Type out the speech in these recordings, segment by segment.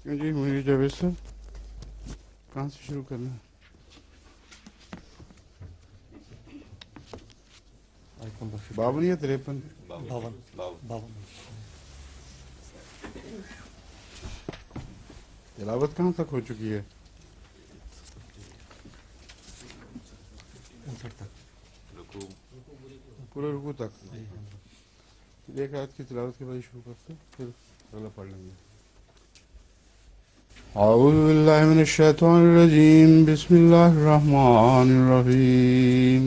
جی منیر جاوید صاحب کہاں سے شروع کرنا ہے؟ باون یا 53؟ باون. تلاوت کہاں تک ہو چکی ہے؟ 59 تک. پورے رکوع تک. ایک آیت کی تلاوت کے بعد شروع کرتے ہیں، پھر اگلا پڑھ لیں گے. اعوذ باللہ من الشیطان الرجیم، بسم اللہ الرحمن الرحیم.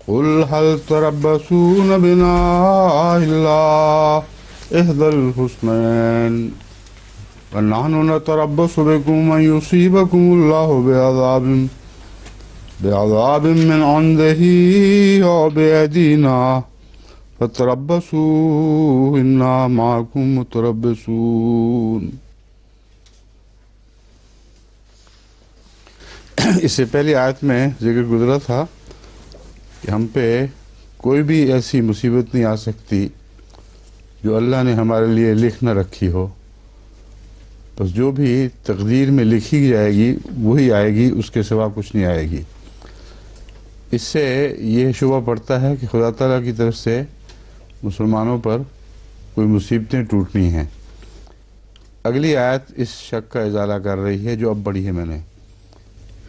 قل هل تربصون بنا الا احدى الحسنين ونحن نتربص بكم ان يصيبكم الله بعذاب من عنده او بأيدينا فتربصوا انا معكم متربصون. اس سے پہلی آیت میں ذکر گزرا تھا کہ ہم پہ کوئی بھی ایسی مصیبت نہیں آ سکتی جو اللہ نے ہمارے لیے لکھ نہ رکھی ہو. بس جو بھی تقدیر میں لکھی جائے گی وہی آئے گی، اس کے سوا کچھ نہیں آئے گی. اس سے یہ شبہ پڑتا ہے کہ خدا تعالیٰ کی طرف سے مسلمانوں پر کوئی مصیبتیں ٹوٹنی ہیں. اگلی آیت اس شک کا ازالہ کر رہی ہے جو اب پڑھی ہے میں نے.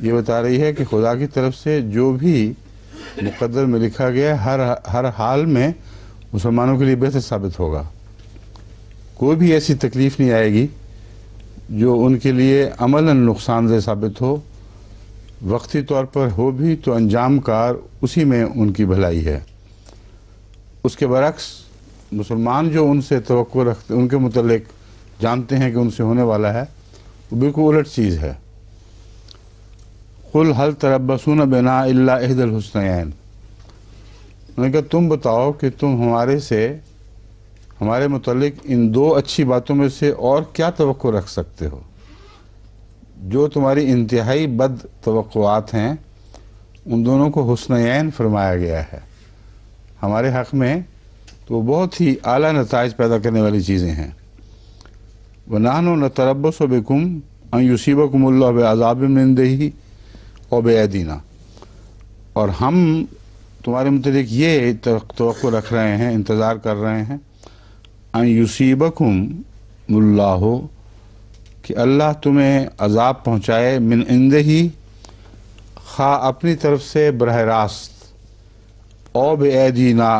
یہ بتا رہی ہے کہ خدا کی طرف سے جو بھی مقدر میں لکھا گیا ہر حال میں مسلمانوں کے لیے بہتر ثابت ہوگا. کوئی بھی ایسی تکلیف نہیں آئے گی جو ان کے لیے عملاً نقصان دہ ثابت ہو. وقتی طور پر ہو بھی تو انجام کار اسی میں ان کی بھلائی ہے. اس کے برعکس مسلمان جو ان سے توقع رکھتے، ان کے متعلق جانتے ہیں کہ ان سے ہونے والا ہے، وہ بالکل الٹ چیز ہے. قل هل تربصون بنا الا احدى الحسنيين. انہوں نے کہا تم بتاؤ کہ تم ہمارے متعلق ان دو اچھی باتوں میں سے اور کیا توقع رکھ سکتے ہو. جو تمہاری انتہائی بد توقعات ہیں ان دونوں کو حسنیین فرمایا گیا ہے. ہمارے حق میں تو بہت ہی اعلیٰ نتائج پیدا کرنے والی چیزیں ہیں. وَنَحْنُ نَتَرَبَّصُ بِكُمْ أَن يُصِيبَكُمُ اللَّهُ بِعَذَابٍ مِّن عِندِهِ أَوْ بِأَيْدِينَا. اور ہم تمہارے متعلق یہ توقع رکھ رہے ہیں، انتظار کر رہے ہیں، أَن يُصِيبَكُمُ اللَّهُ کہ اللہ تمہیں عذاب پہنچائے، من عندہ خواہ اپنی طرف سے براہ راست، او بِأَيْدِينَا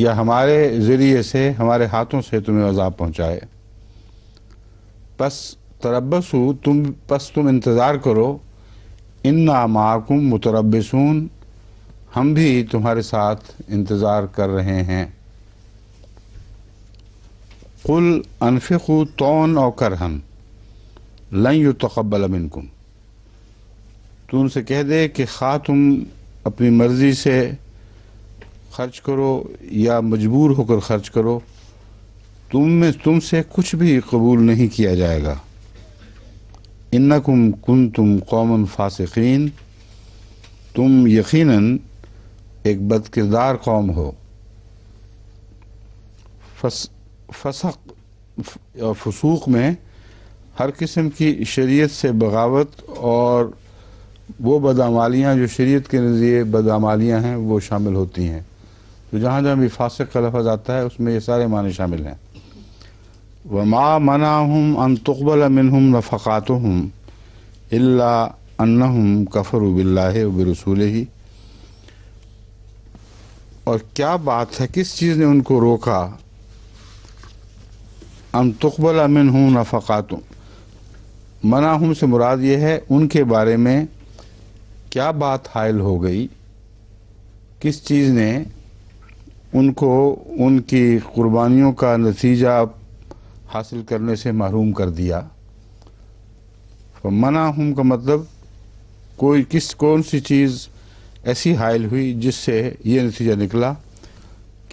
یا ہمارے ذریعے سے، ہمارے ہاتھوں سے تمہیں عذاب پہنچائے. پس تربصوا تم انتظار کرو، انا معکم متربصون ہم بھی تمہارے ساتھ انتظار کر رہے ہیں. قل انفقوا طوعا او کرہا لن يتقبل منکم. تو ان سے کہہ دے کہ خواہ تم اپنی مرضی سے خرچ کرو یا مجبور ہو کر خرچ کرو، تم سے کچھ بھی قبول نہیں کیا جائے گا. انکم کنتم قوما فاسقین تم یقیناً ایک بد کردار قوم ہو. فسوق میں ہر قسم کی شریعت سے بغاوت اور وہ بدعمالیاں جو شریعت کے نظریے بدعمالیاں ہیں وہ شامل ہوتی ہیں. تو جہاں جہاں بھی فاسق کا لفظ آتا ہے اس میں یہ سارے معنی شامل ہیں. وما منعهم ان تقبل منهم نفقاتهم الا انهم كفروا بالله وبرسوله. اور کیا بات ہے، کس چیز نے ان کو روکا؟ ان تقبل منهم نفقاتهم، منعهم سے مراد یہ ہے ان کے بارے میں کیا بات حائل ہو گئی، کس چیز نے ان کو ان کی قربانیوں کا نتیجہ حاصل کرنے سے محروم کر دیا. منعهم کا مطلب کون سی چیز ایسی حائل ہوئی جس سے یہ نتیجہ نکلا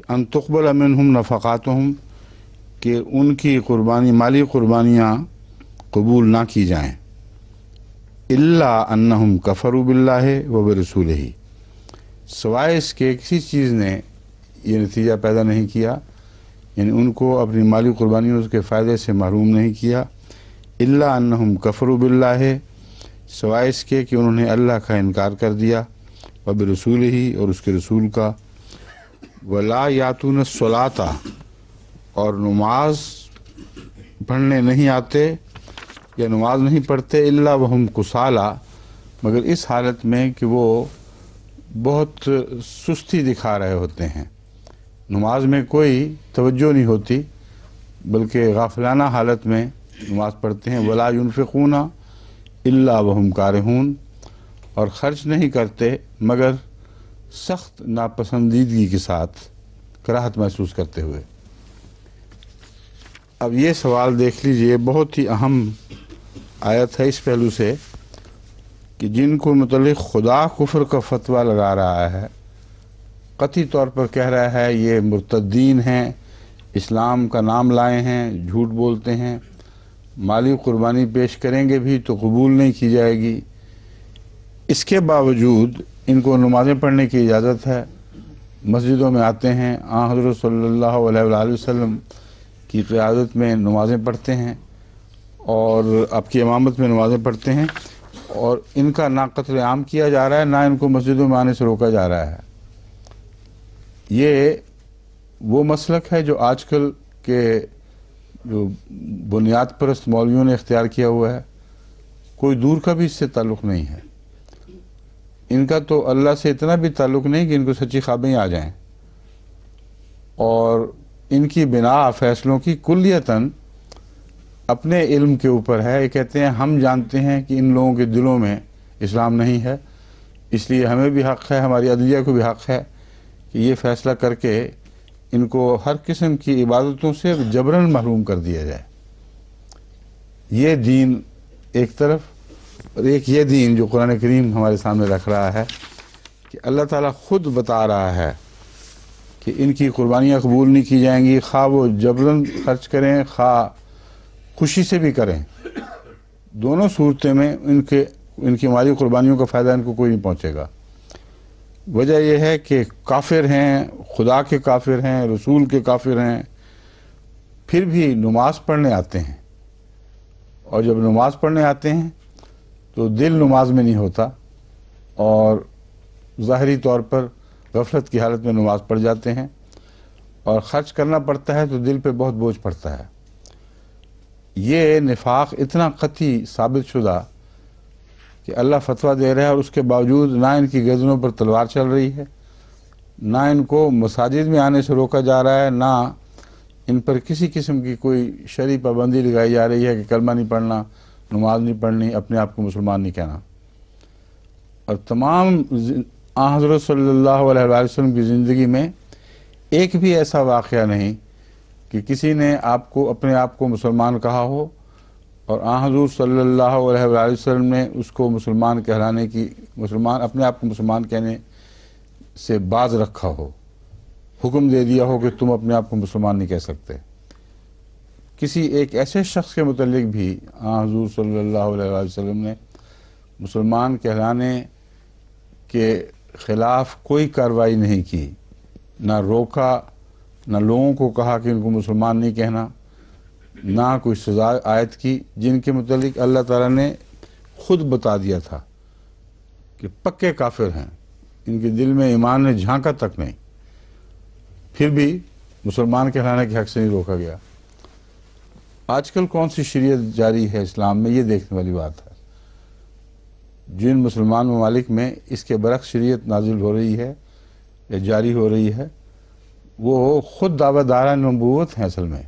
ان تقبل منهم نفقاتهم کہ ان کی مالی قربانیاں قبول نہ کی جائیں. الا انہم کفروا باللہ وبرسولہ، سوائے اس کے کسی چیز نے یہ نتیجہ پیدا نہیں کیا، یعنی ان کو اپنی مالی قربانیوں کے فائدے سے محروم نہیں کیا الا انہم کفروا باللہ، سوائے اس کے کہ انہوں نے اللہ کا انکار کر دیا، وبرسولہ، اور اس کے رسول کا، ولا یاتون الصلاۃ، اور نماز پڑھنے نہیں آتے یا نماز نہیں پڑھتے، الا وہم کسالى، مگر اس حالت میں کہ وہ بہت سستی دکھا رہے ہوتے ہیں، نماز میں کوئی توجہ نہیں ہوتی بلکہ غافلانہ حالت میں نماز پڑھتے ہیں، ولا ينفقون الا وهم کارہون، اور خرچ نہیں کرتے مگر سخت ناپسندیدگی کے ساتھ، کراہت محسوس کرتے ہوئے۔ اب یہ سوال دیکھ لیجئے، بہت ہی اہم آیت ہے اس پہلو سے کہ جن کو متعلق خدا کفر کا فتویٰ لگا رہا ہے، قطعی طور پر کہہ رہا ہے یہ مرتدین ہیں، اسلام کا نام لائے ہیں، جھوٹ بولتے ہیں، مالی قربانی پیش کریں گے بھی تو قبول نہیں کی جائے گی، اس کے باوجود ان کو نمازیں پڑھنے کی اجازت ہے، مسجدوں میں آتے ہیں، حضرت صلی اللہ علیہ وآلہ وسلم کی قیادت میں نمازیں پڑھتے ہیں اور آپ کی امامت میں نمازیں پڑھتے ہیں، اور ان کا نہ قتل عام کیا جا رہا ہے، نہ ان کو مسجدوں میں آنے سے روکا جا رہا ہے۔ یہ وہ مسلک ہے جو آج کل کے جو بنیاد پرست مولویوں نے اختیار کیا ہوا ہے، کوئی دور کا بھی اس سے تعلق نہیں ہے۔ ان کا تو اللہ سے اتنا بھی تعلق نہیں کہ ان کو سچی خوابیں آ جائیں، اور ان کی بنا فیصلوں کی کلیتاً اپنے علم کے اوپر ہے۔ یہ کہتے ہیں ہم جانتے ہیں کہ ان لوگوں کے دلوں میں اسلام نہیں ہے، اس لیے ہمیں بھی حق ہے، ہماری عدلیہ کو بھی حق ہے کہ یہ فیصلہ کر کے ان کو ہر قسم کی عبادتوں سے جبراً محروم کر دیا جائے۔ یہ دین ایک طرف، اور ایک یہ دین جو قرآن کریم ہمارے سامنے رکھ رہا ہے کہ اللہ تعالیٰ خود بتا رہا ہے کہ ان کی قربانیاں قبول نہیں کی جائیں گی، خواہ وہ جبراً خرچ کریں خواہ خوشی سے بھی کریں، دونوں صورتیں میں ان کی مالی قربانیوں کا فائدہ ان کو کوئی نہیں پہنچے گا۔ وجہ یہ ہے کہ کافر ہیں، خدا کے کافر ہیں، رسول کے کافر ہیں، پھر بھی نماز پڑھنے آتے ہیں، اور جب نماز پڑھنے آتے ہیں تو دل نماز میں نہیں ہوتا، اور ظاہری طور پر غفلت کی حالت میں نماز پڑھ جاتے ہیں، اور خرچ کرنا پڑتا ہے تو دل پہ بہت بوجھ پڑتا ہے۔ یہ نفاق اتنا قطعی ثابت شدہ کہ اللہ فتویٰ دے رہا ہے، اور اس کے باوجود نہ ان کی گردنوں پر تلوار چل رہی ہے، نہ ان کو مساجد میں آنے سے روکا جا رہا ہے، نہ ان پر کسی قسم کی کوئی شرعی پابندی لگائی جا رہی ہے کہ کلمہ نہیں پڑھنا، نماز نہیں پڑھنی، اپنے آپ کو مسلمان نہیں کہنا۔ اور تمام حضرت صلی اللہ علیہ وآلہ وسلم کی زندگی میں ایک بھی ایسا واقعہ نہیں کہ کسی نے اپنے آپ کو مسلمان کہا ہو اور حضور صلی اللہ علیہ وآلہ وسلم نے اس کو مسلمان کہلانے کی، اپنے آپ کو مسلمان کہنے سے باز رکھا ہو، حکم دے دیا ہو کہ تم اپنے آپ کو مسلمان نہیں کہہ سکتے۔ کسی ایک ایسے شخص کے متعلق بھی حضور صلی اللہ علیہ وآلہ وسلم نے مسلمان کہلانے کے خلاف کوئی کارروائی نہیں کی، نہ روکا، نہ لوگوں کو کہا کہ ان کو مسلمان نہیں کہنا، نہ کوئی سزا عائد کی، جن کے متعلق اللہ تعالیٰ نے خود بتا دیا تھا کہ پکے کافر ہیں، ان کے دل میں ایمان نے جھانکا تک نہیں، پھر بھی مسلمان کہلانے کے حق سے نہیں روکا گیا۔ آج کل کون سی شریعت جاری ہے اسلام میں، یہ دیکھنے والی بات ہے۔ جن مسلمان ممالک میں اس کے برعکس شریعت نازل ہو رہی ہے یا جاری ہو رہی ہے، وہ خود دعویٰ داران نبوت ہیں، اصل میں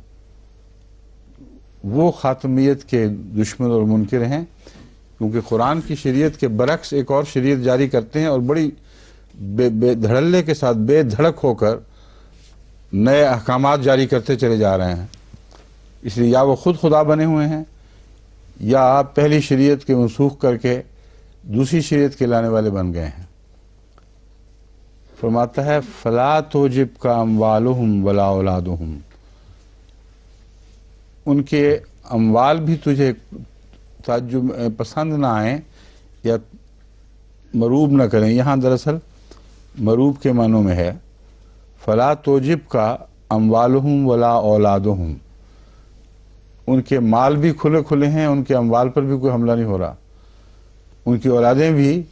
وہ خاتمیت کے دشمن اور منکر ہیں، کیونکہ قرآن کی شریعت کے برعکس ایک اور شریعت جاری کرتے ہیں، اور بڑی بے دھڑلے کے ساتھ، بے دھڑک ہو کر نئے احکامات جاری کرتے چلے جا رہے ہیں۔ اس لیے یا وہ خود خدا بنے ہوئے ہیں، یا پہلی شریعت کے منسوخ کر کے دوسری شریعت کے لانے والے بن گئے ہیں۔ فرماتا ہے فَلَا تُعْجِبْكَ أَمْوَالُهُمْ وَلَا أَوْلَادُهُمْ، ان کے اموال بھی تجھے تعجب پسند نہ آئیں یا مروب نہ کریں۔ یہاں دراصل مروب کے معنوں میں ہے فَلَا تُعْجِبْكَ أَمْوَالُهُمْ وَلَا أَوْلَادُهُمْ، ان کے مال بھی کھلے کھلے ہیں، ان کے اموال پر بھی کوئی حملہ نہیں ہو رہا، ان کی اولادیں بھی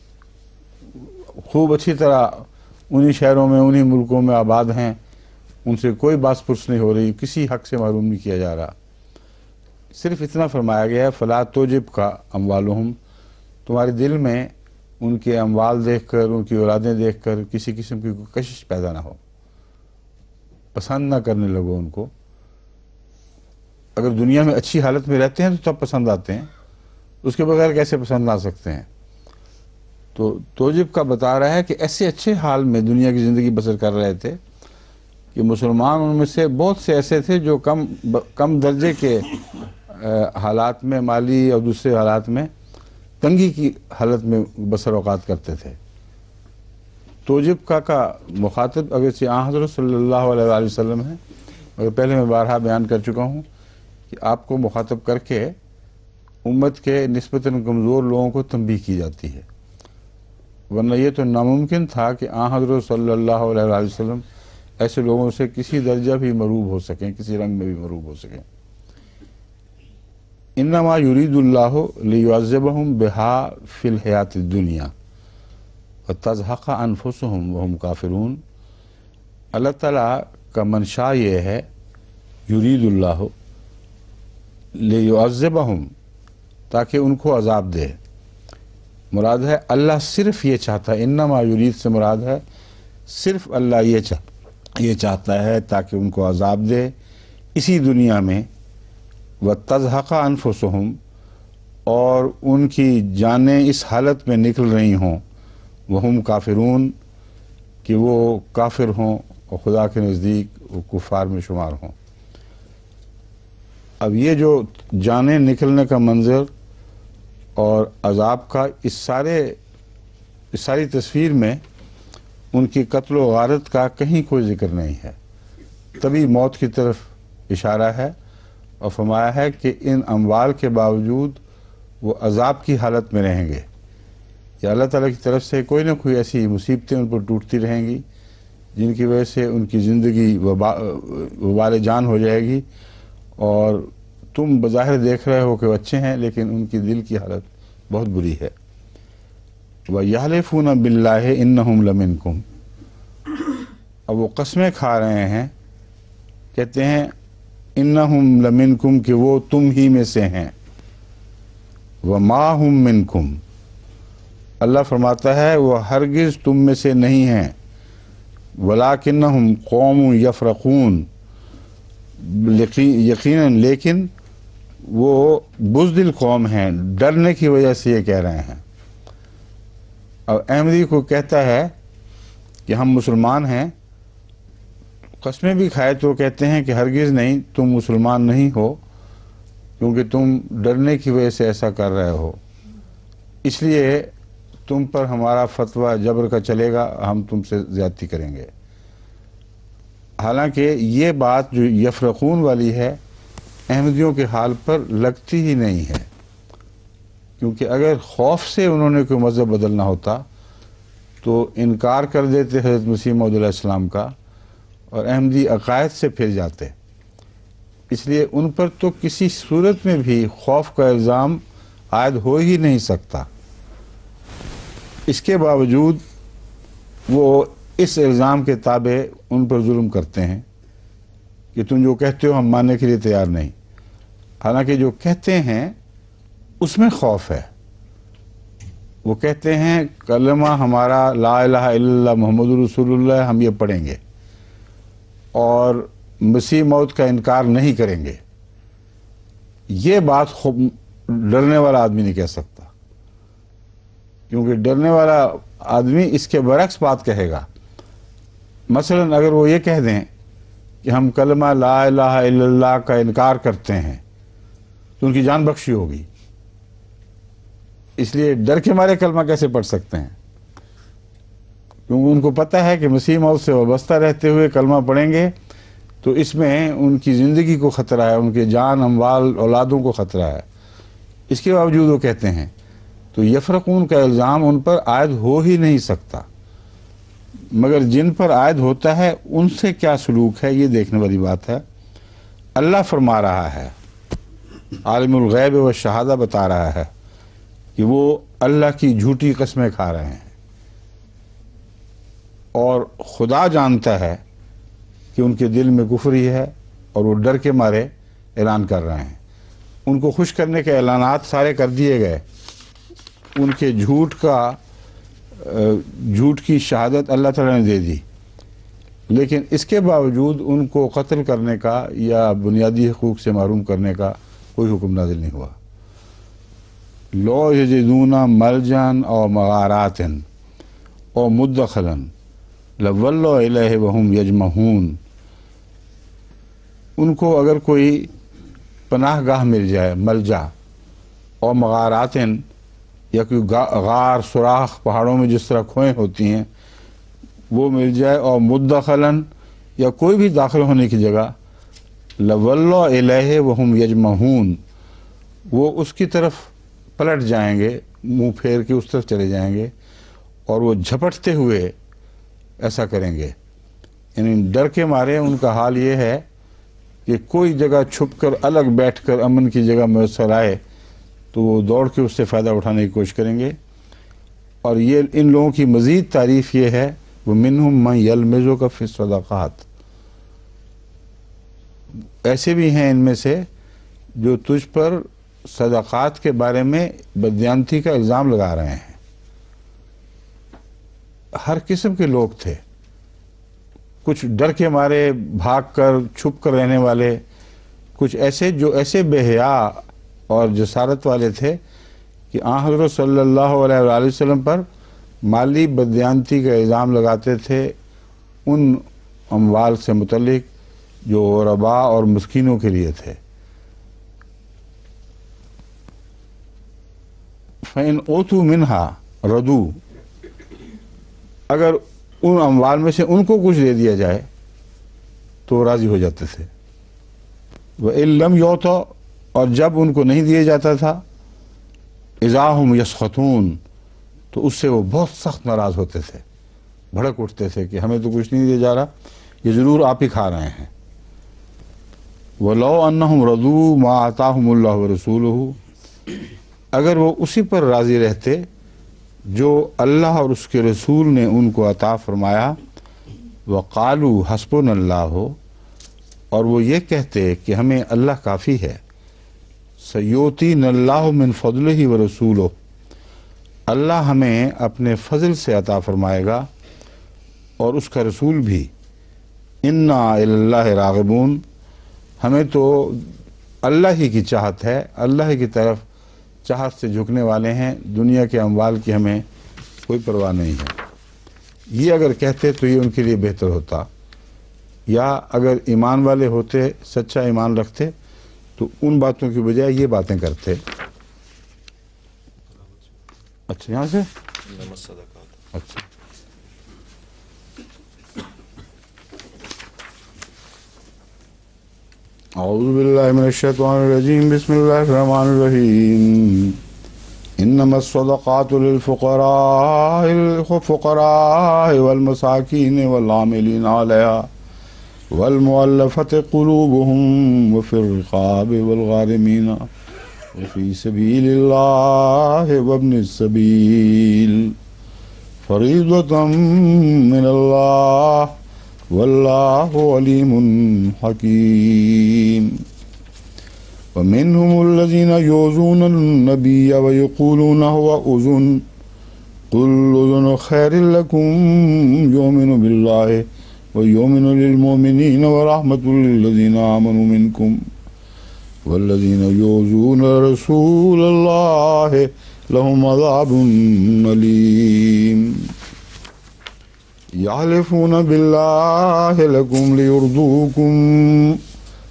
خوب اچھی طرح انہی شہروں میں انہی ملکوں میں آباد ہیں، ان سے کوئی باس پرس نہیں ہو رہی، کسی حق سے محروم نہیں کیا جا رہا۔ صرف اتنا فرمایا گیا ہے فلا توجب کا اموالہم، تمہارے دل میں ان کے اموال دیکھ کر، ان کی اولادیں دیکھ کر کسی قسم کی کوئی کشش پیدا نہ ہو، پسند نہ کرنے لگو ان کو۔ اگر دنیا میں اچھی حالت میں رہتے ہیں تو تب پسند آتے ہیں، اس کے بغیر کیسے پسند آ سکتے ہیں؟ تو توجب کا بتا رہا ہے کہ ایسے اچھے حال میں دنیا کی زندگی بسر کر رہے تھے کہ مسلمان ان میں سے بہت سے ایسے تھے جو کم درجے کے حالات میں، مالی اور دوسرے حالات میں تنگی کی حالت میں بسر اوقات کرتے تھے۔ توجب کا مخاطب اگرچہ آن حضرت صلی اللہ علیہ وآلہ وسلم ہے، مگر پہلے میں بارہا بیان کر چکا ہوں کہ آپ کو مخاطب کر کے امت کے نسبتاً کمزور لوگوں کو تنبیہ کی جاتی ہے، ورنہ یہ تو ناممکن تھا کہ آن حضرت صلی اللہ علیہ وآلہ وسلم ایسے لوگوں سے کسی درجہ بھی مروب ہو سکیں، کسی رنگ میں بھی مروب ہو سکیں۔ انما یرید اللہ لیعذبہم بہا فی الحیات الدنیا وتزہق انفسہم وہم کافرون۔ اللہ تعالیٰ کا منشا یہ ہے، یرید اللہ لیعذبہم، تاکہ ان کو عذاب دے۔ مراد ہے اللہ صرف یہ چاہتا ہے، انما یرید سے مراد ہے صرف اللہ یہ چاہتا ہے تاکہ ان کو عذاب دے اسی دنیا میں، وَتَزْحَقَ أَنفُسُهُمْ، اور ان کی جانیں اس حالت میں نکل رہی ہوں، وَهُمْ کافرون، کہ وہ کافر ہوں اور خدا کے نزدیک وہ کفار میں شمار ہوں۔ اب یہ جو جانیں نکلنے کا منظر اور عذاب کا، اس ساری تصویر میں ان کی قتل و غارت کا کہیں کوئی ذکر نہیں ہے، تبھی موت کی طرف اشارہ ہے، اور فرمایا ہے کہ ان اموال کے باوجود وہ عذاب کی حالت میں رہیں گے، یا اللہ تعالیٰ کی طرف سے کوئی نہ کوئی ایسی مصیبتیں ان پر ٹوٹتی رہیں گی جن کی وجہ سے ان کی زندگی وبال جان ہو جائے گی، اور تم بظاہر دیکھ رہے ہو کہ وہ اچھے ہیں لیکن ان کی دل کی حالت بہت بری ہے۔ وَيَحْلِفُونَ بِاللَّهِ إِنَّهُمْ لَمِنْكُمْ، اب وہ قسمیں کھا رہے ہیں، کہتے ہیں اِنَّهُمْ لَمِنْكُمْ، کہ وہ تم ہی میں سے ہیں، وَمَا هُمْ مِنْكُمْ، اللہ فرماتا ہے وہ ہرگز تم میں سے نہیں ہیں، وَلَكِنَّهُمْ قَوْمٌ يَفْرَقُونَ، یقیناً لیکن وہ بزدل قوم ہیں، ڈرنے کی وجہ سے یہ کہہ رہے ہیں۔ اور احمدی کو کہتا ہے کہ ہم مسلمان ہیں، قسمیں بھی کھائے تو کہتے ہیں کہ ہرگز نہیں، تم مسلمان نہیں ہو، کیونکہ تم ڈرنے کی وجہ سے ایسا کر رہے ہو، اس لیے تم پر ہمارا فتویٰ جبر کا چلے گا، ہم تم سے زیادتی کریں گے۔ حالانکہ یہ بات جو یفرقون والی ہے احمدیوں کے حال پر لگتی ہی نہیں ہے، کیونکہ اگر خوف سے انہوں نے کوئی مذہب بدلنا ہوتا تو انکار کر دیتے حضرت مسیح موعود علیہ السلام کا اور احمدی عقائد سے پھر جاتے، اس لیے ان پر تو کسی صورت میں بھی خوف کا الزام عائد ہو ہی نہیں سکتا۔ اس کے باوجود وہ اس الزام کے تابع ان پر ظلم کرتے ہیں کہ تم جو کہتے ہو ہم ماننے کے لیے تیار نہیں، حالانکہ جو کہتے ہیں اس میں خوف ہے۔ وہ کہتے ہیں کلمہ ہمارا لا الہ الا اللہ محمد رسول اللہ، ہم یہ پڑھیں گے اور مسیح موت کا انکار نہیں کریں گے، یہ بات ڈرنے والا آدمی نہیں کہہ سکتا، کیونکہ ڈرنے والا آدمی اس کے برعکس بات کہے گا۔ مثلا اگر وہ یہ کہہ دیں کہ ہم کلمہ لا الہ الا اللہ کا انکار کرتے ہیں تو ان کی جان بخشی ہوگی، اس لیے ڈر کے مارے کلمہ کیسے پڑھ سکتے ہیں؟ کیونکہ ان کو پتہ ہے کہ مسیح موت سے وابستہ رہتے ہوئے کلمہ پڑھیں گے تو اس میں ان کی زندگی کو خطرہ ہے، ان کے جان، اموال، اولادوں کو خطرہ ہے، اس کے باوجود وہ کہتے ہیں، تو یفرقون کا الزام ان پر عائد ہو ہی نہیں سکتا۔ مگر جن پر عائد ہوتا ہے ان سے کیا سلوک ہے، یہ دیکھنے والی بات ہے۔ اللہ فرما رہا ہے عالم الغیب و شہادہ بتا رہا ہے کہ وہ اللہ کی جھوٹی قسمیں کھا رہے ہیں، اور خدا جانتا ہے کہ ان کے دل میں کفر ہی ہے اور وہ ڈر کے مارے اعلان کر رہے ہیں۔ ان کو خوش کرنے کے اعلانات سارے کر دیے گئے، ان کے جھوٹ کی شہادت اللہ تعالیٰ نے دے دی، لیکن اس کے باوجود ان کو قتل کرنے کا یا بنیادی حقوق سے محروم کرنے کا کوئی حکم نازل نہیں ہوا۔ لو یجدون ملجان او مغاراتن او مدخلن لولوا الیہ وہم یجمحون، ان کو اگر کوئی پناہ گاہ مل جائے، ملجا اور مغاراتن، یا کوئی غار سوراخ پہاڑوں میں جس طرح کھوئیں ہوتی ہیں وہ مل جائے، اور مدخلن یا کوئی بھی داخل ہونے کی جگہ، لولوا الیہ وہم یجمحون، وہ اس کی طرف پلٹ جائیں گے، منہ پھیر کے اس طرف چلے جائیں گے اور وہ جھپٹتے ہوئے ایسا کریں گے۔ یعنی ڈر کے مارے ان کا حال یہ ہے کہ کوئی جگہ چھپ کر الگ بیٹھ کر امن کی جگہ میسر آئے تو وہ دوڑ کے اس سے فائدہ اٹھانے کی کوشش کریں گے۔ اور یہ ان لوگوں کی مزید تعریف یہ ہے، وَمِنْهُمْ مَنْ يَلْمِزُكَ فِي الصَّدَقَاتِ، ایسے بھی ہیں ان میں سے جو تجھ پر صدقات کے بارے میں بددیانتی کا الزام لگا رہے ہیں۔ ہر قسم کے لوگ تھے، کچھ ڈر کے مارے بھاگ کر چھپ کر رہنے والے، کچھ ایسے جو ایسے بے حیا اور جسارت والے تھے کہ آن حضرت صلی اللہ علیہ وآلہ وسلم پر مالی بددیانتی کا الزام لگاتے تھے ان اموال سے متعلق جو غرباء اور مسکینوں کے لیے تھے۔ فَإِنْ أُوتُوا مِنْهَا رَضُوا، اگر ان اموال میں سے ان کو کچھ دے دیا جائے تو راضی ہو جاتے تھے۔ وَإِن لَمْ يُعْطَ، اور جب ان کو نہیں دیا جاتا تھا، اِذَا هُمْ يَسْخَطُونَ، تو اس سے وہ بہت سخت ناراض ہوتے تھے، بھڑک اٹھتے تھے کہ ہمیں تو کچھ نہیں دیا جا رہا، یہ ضرور آپ ہی کھا رہے ہیں۔ وَلَوْ أَنَّهُمْ رَضُوا مَا آتَاهُمُ اللَّهُ وَرَسُولُهُ، اگر وہ اسی پر راضی رہتے جو اللہ اور اس کے رسول نے ان کو عطا فرمایا، وَقَالُوا حَسْبُنَا اللَّهُ، اور وہ یہ کہتے کہ ہمیں اللہ کافی ہے، سَيُؤْتِينَا اللَّهُ مِنْ فَضْلِهِ وَرَسُولُهُ، اللہ ہمیں اپنے فضل سے عطا فرمائے گا اور اس کا رسول بھی۔ اِنَّا إِلَى اللَّهِ رَاغِبُونَ، ہمیں تو اللہ ہی کی چاہت ہے، اللہ کی طرف چاہت سے جھکنے والے ہیں، دنیا کے اموال کی ہمیں کوئی پرواہ نہیں ہے۔ یہ اگر کہتے تو یہ ان کے لیے بہتر ہوتا، یا اگر ایمان والے ہوتے، سچا ایمان رکھتے، تو ان باتوں کی بجائے یہ باتیں کرتے۔ اچھا یہاں سے اچھا، اعوذ باللہ من الشیطان الرجیم، بسم اللہ الرحمن الرحیم۔ انما الصدقات للفقراء والمساکین والعاملین علیہا والمؤلفة قلوبهم وفي الرقاب والغارمین وفي سبیل اللہ وابن السبیل فریضة من اللہ واللہ علیم حکیم۔ ومنهم الذین یؤذون النبی ویقولون هو اذن قل اذن خیر لکم یؤمن باللہ ویؤمن للمؤمنین ورحمۃ للذین آمنوا منکم والذین یؤذون رسول اللہ لهم عذاب علیم۔ یحلفون باللہ لکم لیرضوکم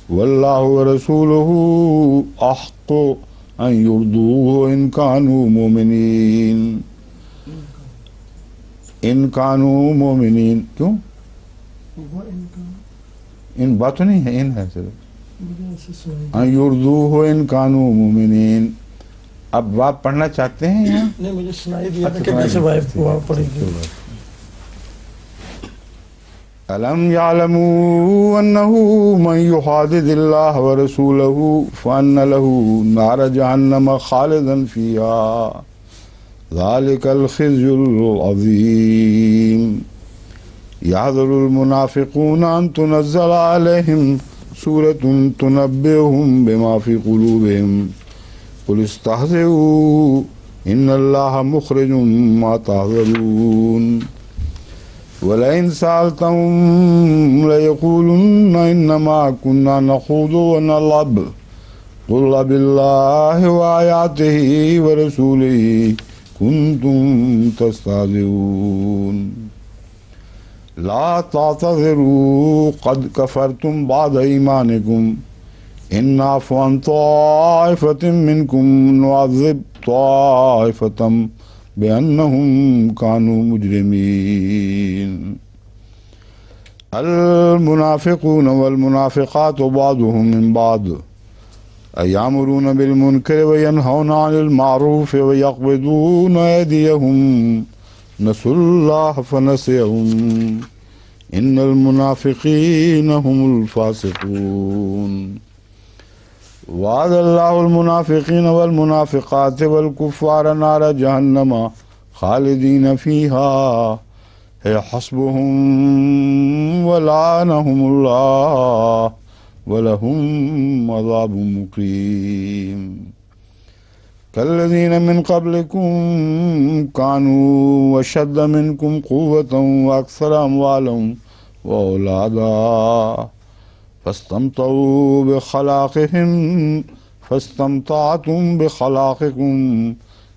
واللہ ورسولہ احق ان یرضوہ ان کانوا مومنین۔ ان کانوا مومنین، کیوں ان باتوں نہیں ہے، ان ہے صرف ان یرضوہ ان کانوا مومنین۔ اب آپ پڑھنا چاہتے ہیں یہاں؟ نہیں، مجھے سنائی دیا تھا کہ جیسے وائف پڑھے گی۔ ألم يعلموا أنه من يحادد الله ورسوله فأن له نار جهنم خالدا فيها ذلك الخزي العظيم يحذر المنافقون أن تنزل عليهم سورة تنبئهم بما في قلوبهم قل استهزئوا إن الله مخرج ما تحذرون ولئن سألتهم ليقولن إنما كنا نخوض ونلعب قل بالله وآياته ورسوله كنتم تستهزئون لا تعتذروا قد كفرتم بعد إيمانكم إن نعفو عن طائفة منكم نعذب طائفة بأنهم كانوا مجرمين المنافقون والمنافقات بعضهم من بعض أيأمرون بالمنكر وينهون عن المعروف ويقبضون أيديهم نسوا الله فنسيهم إن المنافقين هم الفاسقون وعد الله المنافقين والمنافقات والكفار نار جهنم خالدين فيها هي حسبهم ولعنهم الله ولهم عذاب مقيم كالذين من قبلكم كانوا أشد منكم قوة وأكثر أموالا وأولادا فاستمتعوا بخلاقهم فاستمتعتم بخلاقكم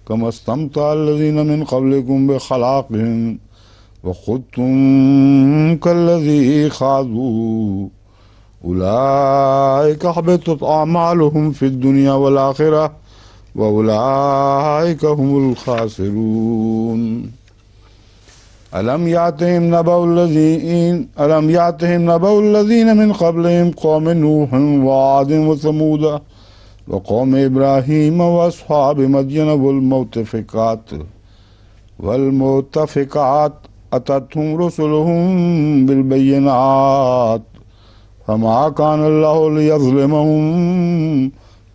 كما استمتع الذين من قبلكم بخلاقهم وخضتم كالذي خاضوا أولئك حبطت أعمالهم في الدنيا والآخرة وأولئك هم الخاسرون ألم يأتهم نبأ الذين من قبلهم قوم نوح وعاد وثمود وقوم إبراهيم وأصحاب مدين والمؤتفكات أتتهم رسلهم بالبينات فما كان الله ليظلمهم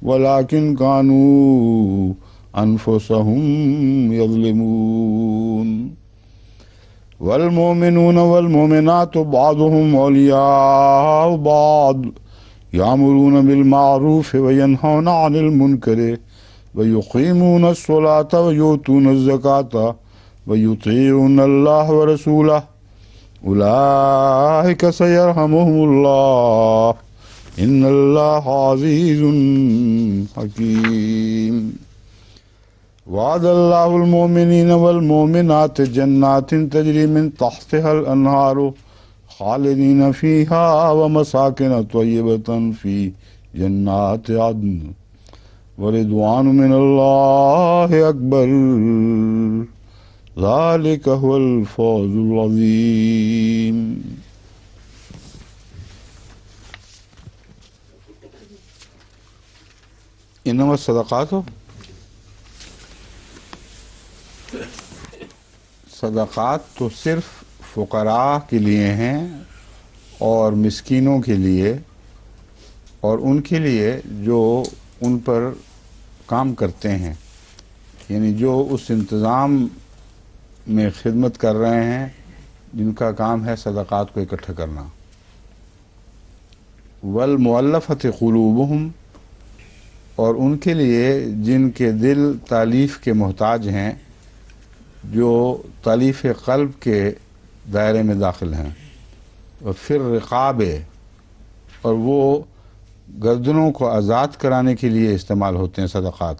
ولكن كانوا أنفسهم يظلمون والمؤمنون والمؤمنات بعضهم أولياء بعض يأمرون بالمعروف وينهون عن المنكر ويقيمون الصلاة ويؤتون الزكاة ويطيعون الله ورسوله أولئك سيرحمهم الله إن الله عزيز حكيم وعد الله المؤمنين والمؤمنات جنات تجري من تحتها الأنهار خالدين فيها ومساكن طيبة في جنات عدن ورضوان من الله أكبر ذلك هو الفوز العظيم انما الصدقات صدقات تو صرف فقراء کے لیے ہیں اور مسکینوں کے لیے اور ان کے لیے جو ان پر کام کرتے ہیں، یعنی جو اس انتظام میں خدمت کر رہے ہیں جن کا کام ہے صدقات کو اکٹھا کرنا۔ والمؤلفۃ قلوبہم، اور ان کے لیے جن کے دل تالیف کے محتاج ہیں، جو تالیف قلب کے دائرے میں داخل ہیں، اور پھر رقاب، اور وہ گردنوں کو آزاد کرانے کے لیے استعمال ہوتے ہیں صدقات،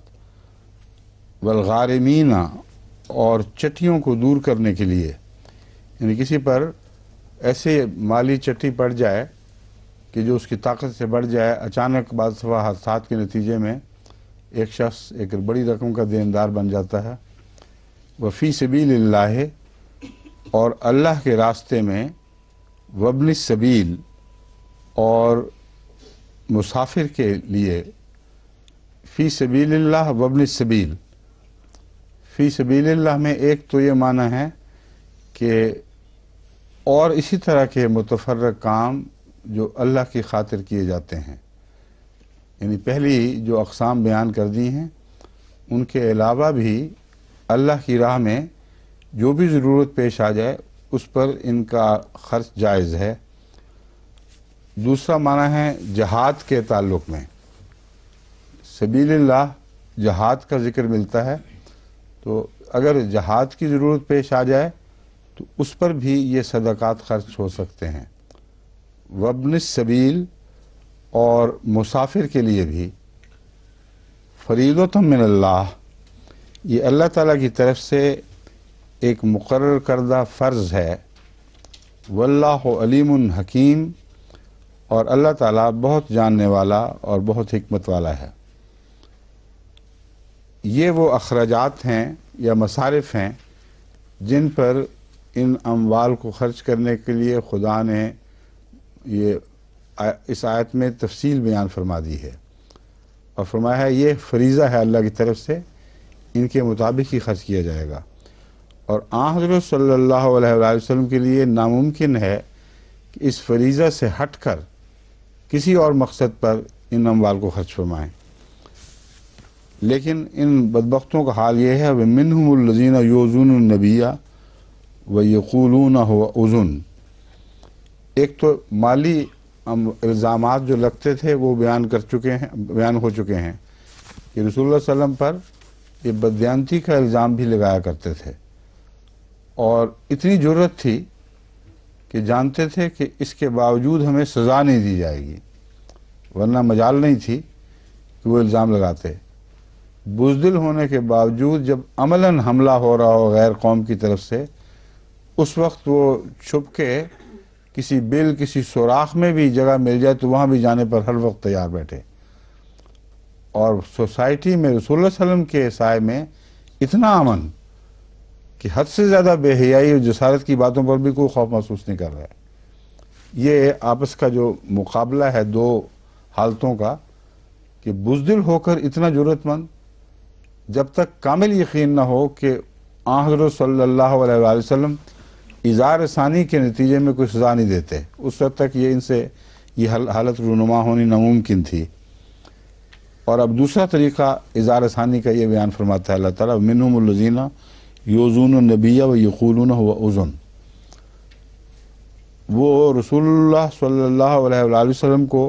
والغارمین، اور چٹیوں کو دور کرنے کے لیے، یعنی کسی پر ایسے مالی چٹی پڑ جائے کہ جو اس کی طاقت سے بڑھ جائے، اچانک بعض دفعہ حادثات کے نتیجے میں ایک شخص ایک بڑی رقم کا دیندار بن جاتا ہے۔ وفی سبیل اللہ، اور اللہ کے راستے میں، وابن السبیل، اور مسافر کے لیے۔ فی سبیل اللہ وابن السبیل، فی سبیل اللہ میں ایک تو یہ معنی ہے کہ اور اسی طرح کے متفرق کام جو اللہ کی خاطر کیے جاتے ہیں، یعنی پہلی جو اقسام بیان کر دی ہیں ان کے علاوہ بھی اللہ کی راہ میں جو بھی ضرورت پیش آ جائے اس پر ان کا خرچ جائز ہے۔ دوسرا معنی ہے جہاد کے تعلق میں، سبیل اللہ جہاد کا ذکر ملتا ہے، تو اگر جہاد کی ضرورت پیش آ جائے تو اس پر بھی یہ صدقات خرچ ہو سکتے ہیں۔ وابن السبیل اور مسافر کے لیے بھی فریضۃ من اللہ، یہ اللہ تعالیٰ کی طرف سے ایک مقرر کردہ فرض ہے۔ واللہ علیم حکیم، اور اللہ تعالیٰ بہت جاننے والا اور بہت حکمت والا ہے۔ یہ وہ اخراجات ہیں یا مصارف ہیں جن پر ان اموال کو خرچ کرنے کے لیے خدا نے یہ اس آیت میں تفصیل بیان فرما دی ہے، اور فرمایا ہے یہ فریضہ ہے اللہ کی طرف سے، ان کے مطابق ہی خرچ کیا جائے گا۔ اور آن حضرت صلی اللہ علیہ وآلہ وسلم کے لیے ناممکن ہے کہ اس فریضہ سے ہٹ کر کسی اور مقصد پر ان اموال کو خرچ فرمائیں، لیکن ان بدبختوں کا حال یہ ہے وَمِنْهُمُ الَّذِينَ يُؤْذُونَ النَّبِيَّ وَيَقُولُونَ هُوَ أُذُنٌ۔ ایک تو مالی الزامات جو لگتے تھے وہ بیان ہو چکے ہیں کہ رسول اللہ صلی اللہ علیہ وسلم پر یہ بددیانتی کا الزام بھی لگایا کرتے تھے، اور اتنی جرأت تھی کہ جانتے تھے کہ اس کے باوجود ہمیں سزا نہیں دی جائے گی، ورنہ مجال نہیں تھی کہ وہ الزام لگاتے۔ بزدل ہونے کے باوجود جب عملاً حملہ ہو رہا ہو غیر قوم کی طرف سے، اس وقت وہ چھپ کے کسی بل کسی سوراخ میں بھی جگہ مل جائے تو وہاں بھی جانے پر ہر وقت تیار بیٹھے، اور سوسائٹی میں رسول اللہ صلی اللہ علیہ وسلم کے سائے میں اتنا امن کہ حد سے زیادہ بے حیائی اور جسارت کی باتوں پر بھی کوئی خوف محسوس نہیں کر رہا ہے۔ یہ آپس کا جو مقابلہ ہے دو حالتوں کا، کہ بزدل ہو کر اتنا جرأت مند، جب تک کامل یقین نہ ہو کہ آن حضرت صلی اللہ علیہ وآلہ وسلم اظہار ثانی کے نتیجے میں کوئی سزا نہیں دیتے، اس وقت تک یہ ان سے یہ حالت رونما ہونی ناممکن تھی۔ اور اب دوسرا طریقہ اظہار ثانی کا یہ بیان فرماتا ہے اللہ تعالیٰ مِنْهُمُ الَّذِينَ يُؤْذُونَ النَّبِيَّ وَيَقُولُونَ هُوَ أُذُنٌ۔ وہ رسول اللہ صلی اللہ علیہ وآلہ وسلم کو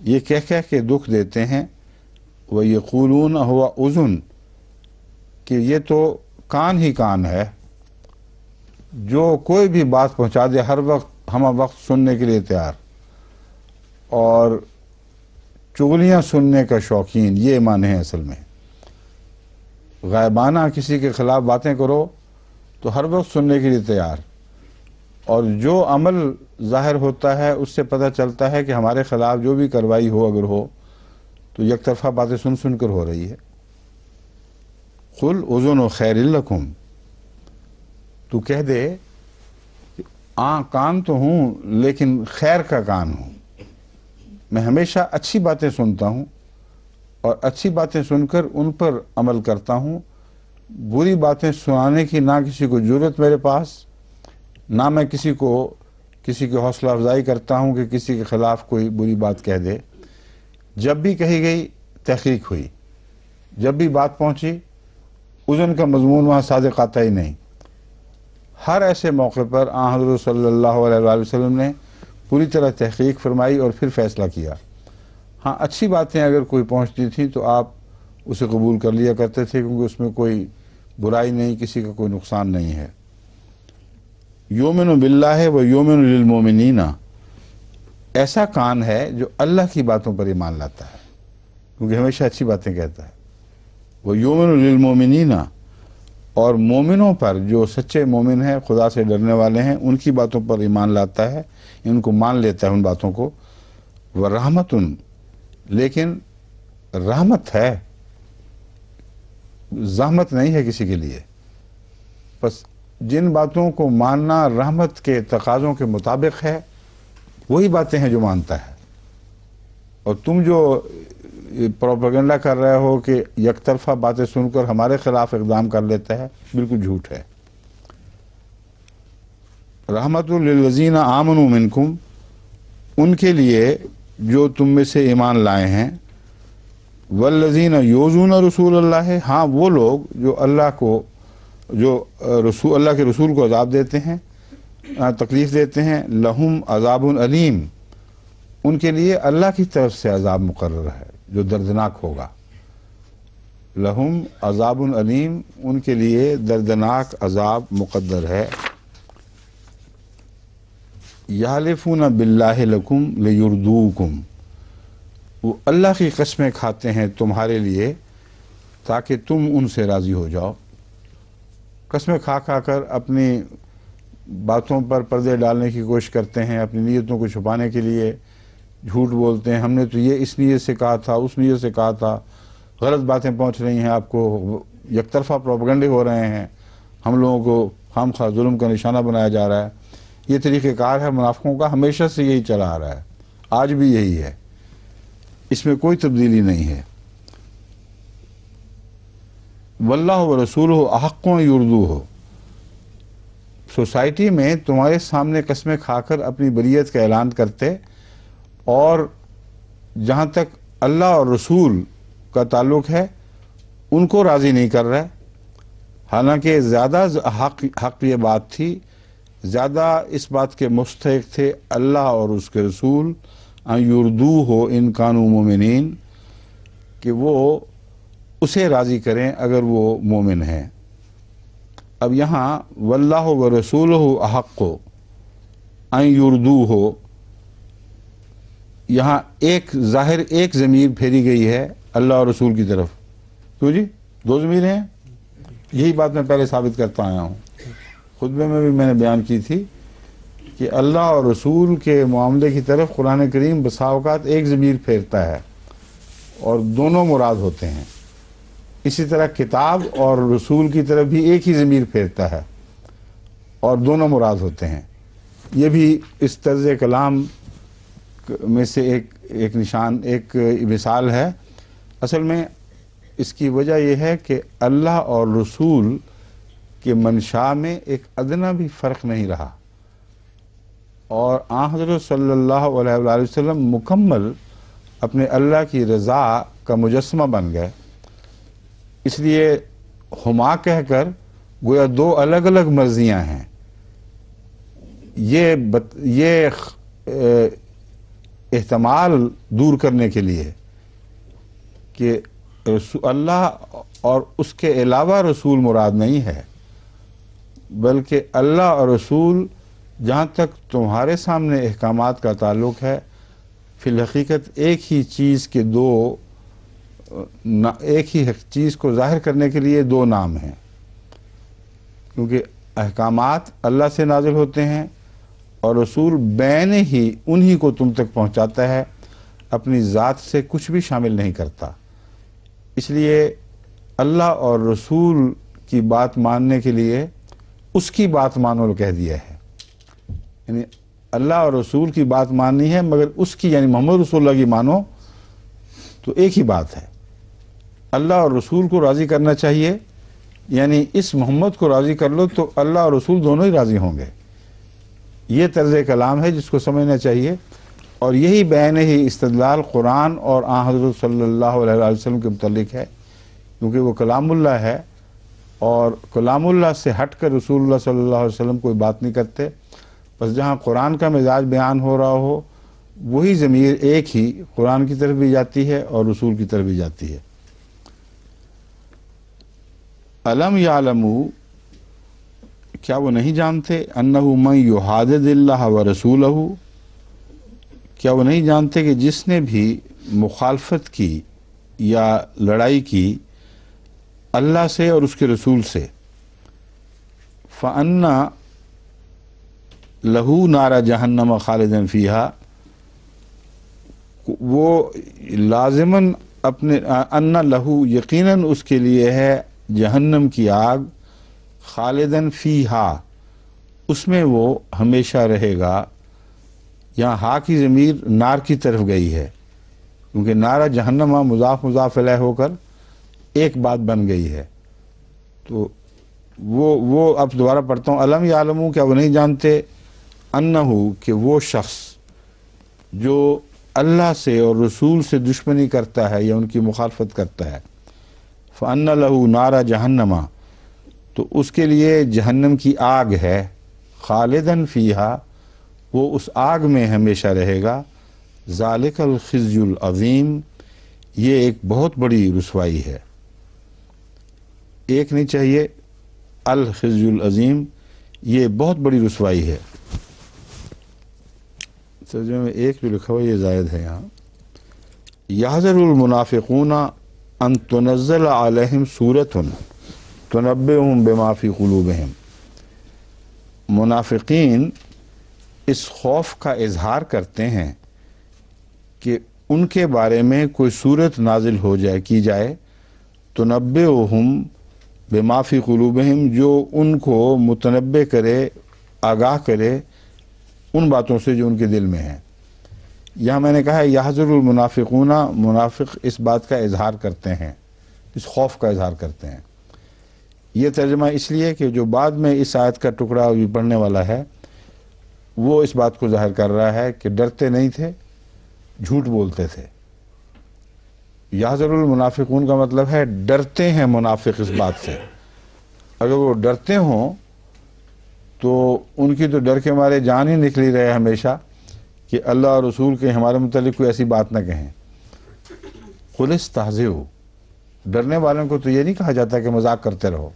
یہ کہہ کے دکھ دیتے ہیں وَيَقُولُونَ هُوَ أُذُنٌ، کہ یہ تو کان ہی کان ہے، جو کوئی بھی بات پہنچا دے ہر وقت ہمہ وقت سننے کے لیے تیار، اور چغلیاں سننے کا شوقین، یہ معنی ہے اصل میں۔ غائبانہ کسی کے خلاف باتیں کرو تو ہر وقت سننے کے لیے تیار، اور جو عمل ظاہر ہوتا ہے اس سے پتہ چلتا ہے کہ ہمارے خلاف جو بھی کارروائی ہو اگر ہو تو یک طرفہ باتیں سن کر ہو رہی ہے۔ قُلْ أُذُنُ خَيْرٍ لَكُمْ، تو کہہ دے کان تو ہوں لیکن خیر کا کان ہوں، میں ہمیشہ اچھی باتیں سنتا ہوں اور اچھی باتیں سن کر ان پر عمل کرتا ہوں، بری باتیں سنانے کی نہ کسی کو جرأت میرے پاس، نہ میں کسی کی حوصلہ افزائی کرتا ہوں کہ کسی کے خلاف کوئی بری بات کہہ دے۔ جب بھی کہی گئی تحقیق ہوئی، جب بھی بات پہنچی اذن کا مضمون وہاں صادق آتا ہی نہیں۔ ہر ایسے موقع پر آن حضرت صلی اللہ علیہ وآلہ وسلم نے پوری طرح تحقیق فرمائی اور پھر فیصلہ کیا۔ ہاں اچھی باتیں اگر کوئی پہنچتی تھیں تو آپ اسے قبول کر لیا کرتے تھے، کیونکہ اس میں کوئی برائی نہیں، کسی کا کوئی نقصان نہیں ہے۔ یؤمن باللہ و یؤمن للمؤمنین، ایسا کان ہے جو اللہ کی باتوں پر ایمان لاتا ہے، کیونکہ ہمیشہ اچھی باتیں کہتا ہے۔ وہ یؤمن للمؤمنین، اور مومنوں پر جو سچے مومن ہیں، خدا سے ڈرنے والے ہیں، ان کی باتوں پر ایمان لاتا ہے، ان کو مان لیتا ہے ان باتوں کو۔ ورحمت، لیکن رحمت ہے، زحمت نہیں ہے کسی کے لیے۔ بس جن باتوں کو ماننا رحمت کے تقاضوں کے مطابق ہے وہی باتیں ہیں جو مانتا ہے، اور تم جو پروپیگنڈا کر رہے ہو کہ یک طرفہ باتیں سن کر ہمارے خلاف اقدام کر لیتا ہے، بالکل جھوٹ ہے۔ رحمۃ للذین آمنوا منکم، ان کے لیے جو تم میں سے ایمان لائے ہیں، والذین یؤذون رسول اللہ، ہاں وہ لوگ جو اللہ کے رسول کو عذاب دیتے ہیں، تکلیف دیتے ہیں، لہم عذاب علیم، ان کے لیے اللہ کی طرف سے عذاب مقرر ہے جو دردناک ہوگا۔ لہم عذاب علیم، ان کے لیے دردناک عذاب مقدر ہے۔ یحلفون باللہ لکم لیردوکم، وہ اللہ کی قسمیں کھاتے ہیں تمہارے لیے تاکہ تم ان سے راضی ہو جاؤ۔ قسمیں کھا کھا کر اپنی باتوں پر پردے ڈالنے کی کوشش کرتے ہیں، اپنی نیتوں کو چھپانے کے لیے جھوٹ بولتے ہیں، ہم نے تو یہ اس نیت سے کہا تھا، اس نیت سے کہا تھا، غلط باتیں پہنچ رہی ہیں آپ کو، یک طرفہ پروپیگنڈے ہو رہے ہیں، ہم لوگوں کو خام خواہ ظلم کا نشانہ بنایا جا رہا ہے۔ یہ طریقہ کار ہے منافقوں کا، ہمیشہ سے یہی چلا آ رہا ہے، آج بھی یہی ہے، اس میں کوئی تبدیلی نہیں ہے۔ واللہ ورسولہ احق یردوہ، سوسائٹی میں تمہارے سامنے قسمیں کھا کر اپنی بریت کا اعلان کرتے، اور جہاں تک اللہ اور رسول کا تعلق ہے ان کو راضی نہیں کر رہے، حالانکہ زیادہ حق یہ بات تھی، زیادہ اس بات کے مستحق تھے اللہ اور اس کے رسول ان یردوہ ان کانوا مومنین، کہ وہ اسے راضی کریں اگر وہ مومن ہیں۔ اب یہاں واللہ ورسولہ احق ان یردوہ، یہاں ظاہر ایک ضمیر پھیری گئی ہے اللہ اور رسول کی طرف، کیوں جی؟ دو ضمیریں ہیں، یہی بات میں پہلے ثابت کرتا آیا ہوں، خطبے میں بھی میں نے بیان کی تھی کہ اللہ اور رسول کے معاملے کی طرف قرآن کریم بسا اوقات ایک ضمیر پھیرتا ہے اور دونوں مراد ہوتے ہیں، اسی طرح کتاب اور رسول کی طرف بھی ایک ہی ضمیر پھیرتا ہے اور دونوں مراد ہوتے ہیں۔ یہ بھی اس طرز کلام میں سے ایک نشان، ایک مثال ہے۔ اصل میں اس کی وجہ یہ ہے کہ اللہ اور رسول کے منشا میں ایک ادنا بھی فرق نہیں رہا، اور آن حضرت صلی اللہ علیہ وآلہ وسلم مکمل اپنے اللہ کی رضا کا مجسمہ بن گئے، اس لیے ہما کہہ کر گویا دو الگ الگ مرضیاں ہیں۔ یہ احتمال دور کرنے کے لیے کہ اللہ اور اس کے علاوہ رسول مراد نہیں ہے، بلکہ اللہ اور رسول جہاں تک تمہارے سامنے احکامات کا تعلق ہے، فی الحقیقت ایک ہی چیز کے ایک ہی چیز کو ظاہر کرنے کے لیے دو نام ہیں، کیونکہ احکامات اللہ سے نازل ہوتے ہیں اور رسول بین ہی انہی کو تم تک پہنچاتا ہے، اپنی ذات سے کچھ بھی شامل نہیں کرتا۔ اس لیے اللہ اور رسول کی بات ماننے کے لیے اس کی بات مانو کہہ دیا ہے، یعنی اللہ اور رسول کی بات ماننی ہے مگر اس کی، یعنی محمد رسول اللہ کی مانو تو ایک ہی بات ہے۔ اللہ اور رسول کو راضی کرنا چاہیے، یعنی اس محمد کو راضی کر لو تو اللہ اور رسول دونوں ہی راضی ہوں گے۔ یہ طرز کلام ہے جس کو سمجھنا چاہیے، اور یہی بیان ہی استدلال قرآن اور آن حضرت صلی اللہ علیہ وسلم کے متعلق ہے، کیونکہ وہ کلام اللہ ہے، اور کلام اللہ سے ہٹ کر رسول اللہ صلی اللہ علیہ وسلم کوئی بات نہیں کرتے۔ بس جہاں قرآن کا مزاج بیان ہو رہا ہو، وہی ضمیر ایک ہی قرآن کی طرف بھی جاتی ہے اور رسول کی طرف بھی جاتی ہے۔ الم یعلموا، کیا وہ نہیں جانتے، انہ من یحادد اللہ ورسولہ، کیا وہ نہیں جانتے کہ جس نے بھی مخالفت کی یا لڑائی کی اللہ سے اور اس کے رسول سے، فَأَنَّ لَهُ نَارَ جَهَنَّمَ خَالِدًا فِيهَا، وہ لازماً اپنے ان لہو یقیناً اس کے لیے ہے جہنم کی آگ، خالداً فیہا اس میں وہ ہمیشہ رہے گا۔ یہاں ہا کی ضمیر نار کی طرف گئی ہے، کیونکہ نارا جہنم مضاف مضاف الیہ ہو کر ایک بات بن گئی ہے، تو وہ اب دوبارہ پڑھتا ہوں، الم یعلموا، کیا وہ نہیں جانتے، انہو کہ وہ شخص جو اللہ سے اور رسول سے دشمنی کرتا ہے یا ان کی مخالفت کرتا ہے، فَأَنَّ لَهُ نَارَ جَهَنَّمَ، تو اس کے لیے جہنم کی آگ ہے، خالداً فیہا، وہ اس آگ میں ہمیشہ رہے گا، ذالک الخزی العظیم، یہ ایک بہت بڑی رسوائی ہے، ایک نہیں چاہیے، الخزی العظیم، یہ بہت بڑی رسوائی ہے۔ ترجمے میں ایک جو لکھا ہوا یہ زائد ہے یہاں، یحذر المنافقون ان تنزل علیہم سورۃ تنبئہم بما فی قلوبہم، منافقین اس خوف کا اظہار کرتے ہیں کہ ان کے بارے میں کوئی صورت نازل ہو جائے، کی جائے، تنبئہم بما فی قلوبہم، جو ان کو متنبع کرے، آگاہ کرے ان باتوں سے جو ان کے دل میں ہیں۔ یہاں میں نے کہا ہے یحذر المنافقون، منافق اس بات کا اظہار کرتے ہیں، اس خوف کا اظہار کرتے ہیں۔ یہ ترجمہ اس لیے کہ جو بعد میں اس آیت کا ٹکڑا ابھی پڑھنے والا ہے وہ اس بات کو ظاہر کر رہا ہے کہ ڈرتے نہیں تھے، جھوٹ بولتے تھے۔ یحذر المنافقون کا مطلب ہے ڈرتے ہیں منافق اس بات سے، اگر وہ ڈرتے ہوں تو ان کی تو ڈر کے مارے جان ہی نکلی رہے ہمیشہ کہ اللہ اور رسول کے ہمارے متعلق کوئی ایسی بات نہ کہیں۔ قل استہزئوا، ڈرنے والوں کو تو یہ نہیں کہا جاتا کہ مذاق کرتے رہو،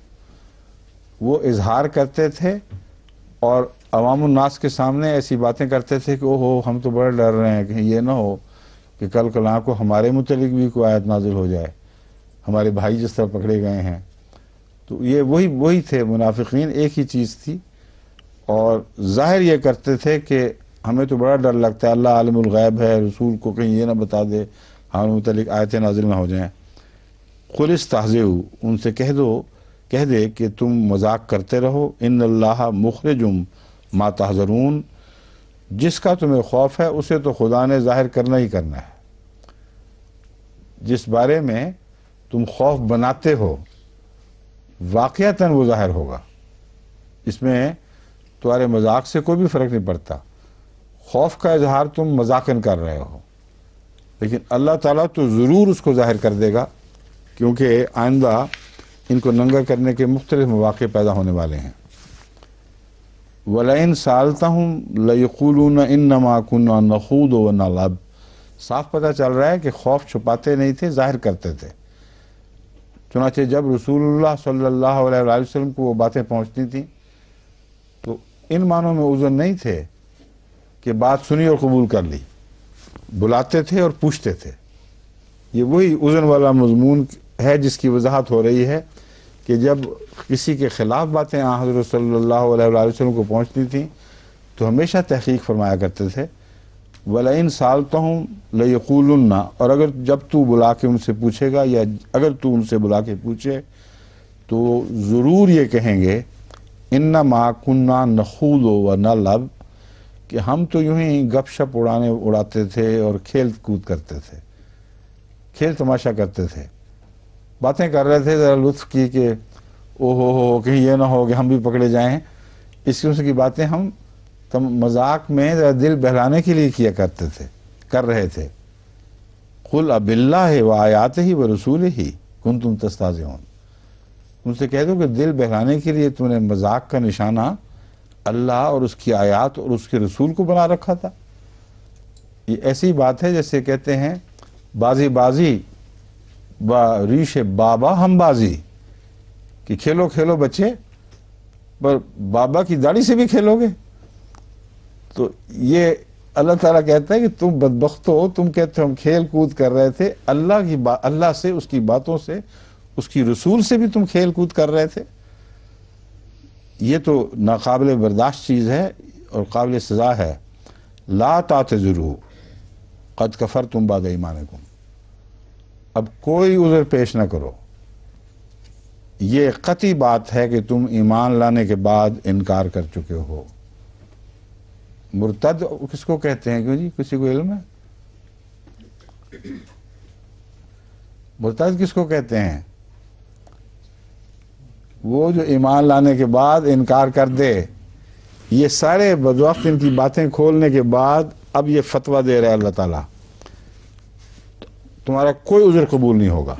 وہ اظہار کرتے تھے اور عوام الناس کے سامنے ایسی باتیں کرتے تھے کہ اوہو ہم تو بڑے ڈر رہے ہیں کہ یہ نہ ہو کہ کل کلاں کو ہمارے متعلق بھی کوئی آیت نازل ہو جائے، ہمارے بھائی جس طرح پکڑے گئے ہیں۔ تو یہ وہی تھے منافقین، ایک ہی چیز تھی، اور ظاہر یہ کرتے تھے کہ ہمیں تو بڑا ڈر لگتا ہے، اللہ عالم الغیب ہے، رسول کو کہیں یہ نہ بتا دے ہمارے متعلق آیتیں نازل نہ ہو جائیں۔ قل استہزئوا، ان سے کہہ دے کہ تم مذاق کرتے رہو، ان اللہ مخرج ما تحذرون، جس کا تمہیں خوف ہے اسے تو خدا نے ظاہر کرنا ہی کرنا ہے، جس بارے میں تم خوف بناتے ہو واقعتاً وہ ظاہر ہوگا، اس میں تمہارے مذاق سے کوئی بھی فرق نہیں پڑتا۔ خوف کا اظہار تم مذاقاً کر رہے ہو، لیکن اللہ تعالیٰ تو ضرور اس کو ظاہر کر دے گا، کیونکہ آئندہ ان کو ننگا کرنے کے مختلف مواقع پیدا ہونے والے ہیں۔ وَلَئِن سَأَلْتَهُمْ لَيَقُولُونَ إِنَّمَا كُنَّا نَخُوضُ وَنَلْعَبُ، صاف پتہ چل رہا ہے کہ خوف چھپاتے نہیں تھے، ظاہر کرتے تھے۔ چنانچہ جب رسول اللہ صلی اللہ علیہ وآلہ وسلم کو وہ باتیں پہنچتی تھیں تو ان معنوں میں عذر نہیں تھے کہ بات سنی اور قبول کر لی، بلاتے تھے اور پوچھتے تھے۔ یہ وہی اذن والا مضمون ہے جس کی وضاحت ہو رہی ہے کہ جب کسی کے خلاف باتیں حضرت صلی اللہ علیہ وآلہ وسلم کو پہنچتی تھیں تو ہمیشہ تحقیق فرمایا کرتے تھے، وَلَئِن سَأَلْتَهُمْ لَيَقُولُنَّ، اور اگر جب تو بلا کے ان سے پوچھے گا یا اگر تو ان سے بلا کے پوچھے تو ضرور یہ کہیں گے إِنَّمَا كُنَّا نَخُوضُ وَنَلْعَبُ، کہ ہم تو یوں ہی گپ شپ اڑاتے تھے اور کھیل کود کرتے تھے، کھیل تماشا کرتے تھے، باتیں کر رہے تھے ذرا لطف کی کہ او ہو کہیں یہ نہ ہو کہ ہم بھی پکڑے جائیں، اس قسم کی باتیں ہم مذاق میں ذرا دل بہلانے کے لیے کیا کرتے تھے، کر رہے تھے۔ قُلْ أَبِاللَّهِ وَآيَاتِهِ وَرَسُولِهِ كُنْتُمْ تَسْتَهْزِئُونَ، ان سے کہہ دو کہ دل بہلانے کے لیے تم نے مذاق کا نشانہ اللہ اور اس کی آیات اور اس کے رسول کو بنا رکھا تھا۔ یہ ایسی بات ہے جیسے کہتے ہیں بازی با ریش بابا ہم بازی، کہ کھیلو کھیلو بچے، پر بابا کی داڑھی سے بھی کھیلو گے۔ تو یہ اللہ تعالیٰ کہتا ہے کہ تم بدبخت ہو، تم کہتے ہو ہم کھیل کود کر رہے تھے، اللہ سے، اس کی باتوں سے، اس کی رسول سے بھی تم کھیل کود کر رہے تھے۔ یہ تو ناقابل برداشت چیز ہے اور قابل سزا ہے۔ لا تعتذروا قد کفرتم بعد ایمانکم، اب کوئی عذر پیش نہ کرو، یہ قطعی بات ہے کہ تم ایمان لانے کے بعد انکار کر چکے ہو۔ مرتد کس کو کہتے ہیں؟ کیوں جی، کسی کو علم ہے؟ مرتد کس کو کہتے ہیں؟ وہ جو ایمان لانے کے بعد انکار کر دے، یہ سارے بدوقت ان کی باتیں کھولنے کے بعد اب یہ فتویٰ دے رہا ہے اللہ تعالیٰ، تمہارا کوئی عذر قبول نہیں ہوگا۔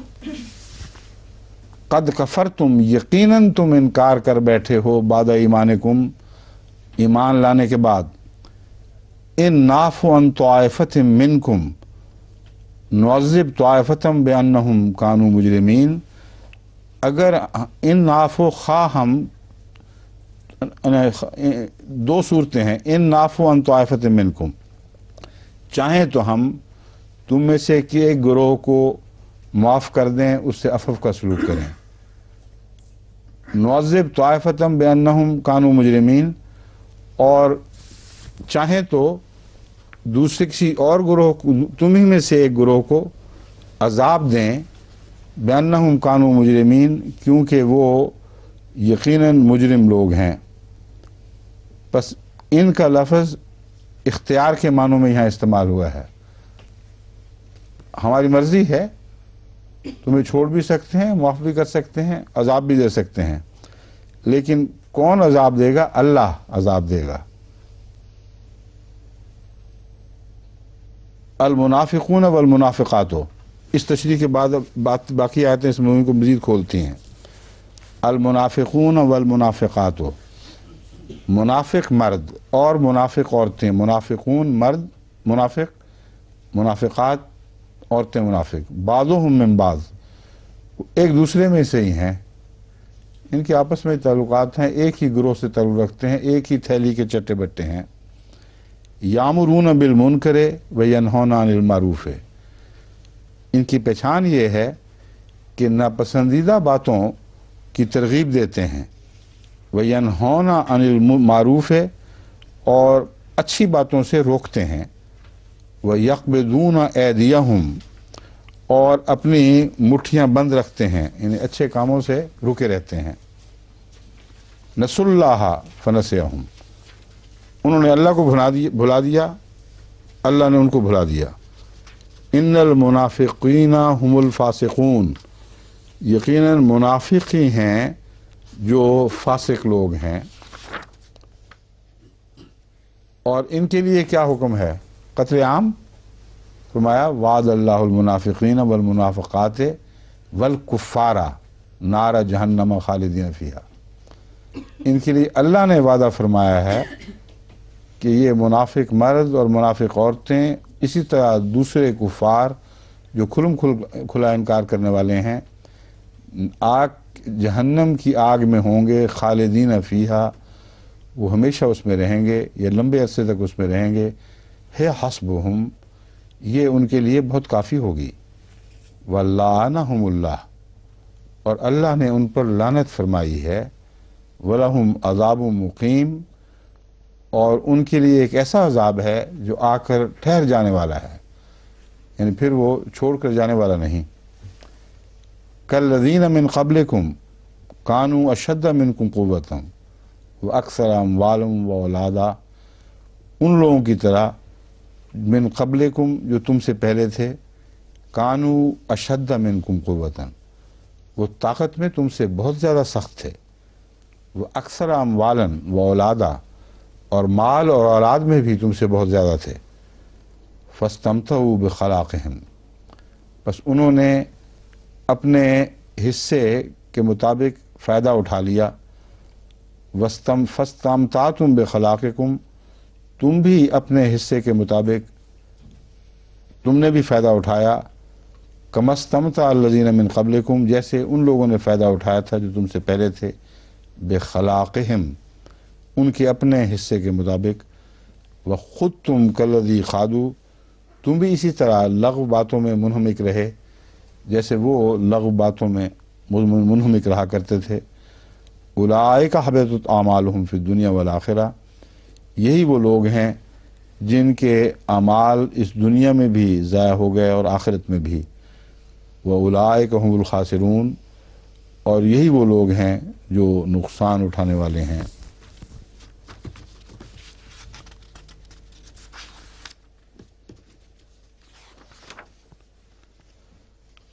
قد کفرتم، یقیناً تم انکار کر بیٹھے ہو، بعد ایمانکم، ایمان لانے کے بعد، ان نعفو عن طائفۃ منکم نعذب طائفۃ بانہم کانوا مجرمین، اگر ان نعفو خواہ ہم، دو صورتیں ہیں، ان نعفو عن طائفۃ منکم، چاہیں تو ہم تم میں سے ایک گروہ کو معاف کر دیں، اس سے عفو کا سلوک کریں، نعذب طائفۃ بانہم کانوا مجرمین، اور چاہیں تو دوسرے کسی اور گروہ کو، تمہیں میں سے ایک گروہ کو عذاب دیں، بانہم کانوا مجرمین، کیونکہ وہ یقیناً مجرم لوگ ہیں۔ بس ان کا لفظ اختیار کے معنوں میں یہاں استعمال ہوا ہے، ہماری مرضی ہے، تمہیں چھوڑ بھی سکتے ہیں، معاف بھی کر سکتے ہیں، عذاب بھی دے سکتے ہیں، لیکن کون عذاب دے گا؟ اللہ عذاب دے گا۔ المنافقون والمنافقات، اس تشریح کے بعد باقی آیتیں اس موضوع کو مزید کھولتی ہیں۔ المنافقون والمنافقات، منافق مرد اور منافق عورتیں، منافقون مرد منافق، منافقات عورتیں منافق، بعضهم من بعض، ایک دوسرے میں سے ہی ہیں، ان کے آپس میں تعلقات ہیں، ایک ہی گروہ سے تعلق رکھتے ہیں، ایک ہی تھیلی کے چٹے بٹے ہیں۔ یامرون بالمنکر وینہون عن المعروف، ان کی پہچان یہ ہے کہ ناپسندیدہ باتوں کی ترغیب دیتے ہیں، وینہون عن المعروف، اور اچھی باتوں سے روکتے ہیں، ویقبضون ایدیہم، اور اپنی مٹھیاں بند رکھتے ہیں، یعنی اچھے کاموں سے رکے رہتے ہیں۔ نسوا اللہ فنسیہم، انہوں نے اللہ کو بھلا دیا، اللہ نے ان کو بھلا دیا۔ ان المنافقین هم الفاسقون، یقیناً منافق ہی ہیں جو فاسق لوگ ہیں۔ اور ان کے لیے کیا حکم ہے؟ قتل عام، فرمایا وعد اللہ المنافقین والمنافقات والکفار نار جہنم خالدین فیہا، ان کے لیے اللہ نے وعدہ فرمایا ہے کہ یہ منافق مرد اور منافق عورتیں، اسی طرح دوسرے کفار جو کھلا انکار کرنے والے ہیں، آگ جہنم کی آگ میں ہوں گے، خالدین فیہا، وہ ہمیشہ اس میں رہیں گے، یہ لمبے عرصے تک اس میں رہیں گے۔ ہے حسبہم، یہ ان کے لیے بہت کافی ہوگی۔ وَلَعَنَهُمُ اللَّهُ، اور اللہ نے ان پر لعنت فرمائی ہے۔ وَلَهُمْ عَذَابٌ مُقِيمٌ، اور ان کے لیے ایک ایسا عذاب ہے جو آ کر ٹھہر جانے والا ہے، یعنی پھر وہ چھوڑ کر جانے والا نہیں۔ کالذین من قبلکم کانوا اشد منکم قوۃ واکثر اموالا واولادا، ان لوگوں کی طرح من قبلکم جو تم سے پہلے تھے، کانوا اشد منکم قوۃ، وہ طاقت میں تم سے بہت زیادہ سخت تھے، وہ اکثر اموالا واولادا، اور مال اور اولاد میں بھی تم سے بہت زیادہ تھے۔ فاستمتعوا بخلاقہم، بس انہوں نے اپنے حصے کے مطابق فائدہ اٹھا لیا۔ فاستمتعتم بخلاقکم، تم بھی اپنے حصے کے مطابق تم نے بھی فائدہ اٹھایا۔ کما استمتع الذین من قبلکم، جیسے ان لوگوں نے فائدہ اٹھایا تھا جو تم سے پہلے تھے، بخلاقہم، ان کے اپنے حصے کے مطابق۔ وَخُضْتُمْ كَالَّذِي خَاضُوا، تم بھی اسی طرح لغو باتوں میں منہمک رہے جیسے وہ لغو باتوں میں منہمک رہا کرتے تھے۔ اولئک حبطت اعمالہم فی الدنیا والآخرہ، یہی وہ لوگ ہیں جن کے اعمال اس دنیا میں بھی ضائع ہو گئے اور آخرت میں بھی۔ وَأُولَئِكَ هُمُ الْخَاسِرُونَ، اور یہی وہ لوگ ہیں جو نقصان اٹھانے والے ہیں۔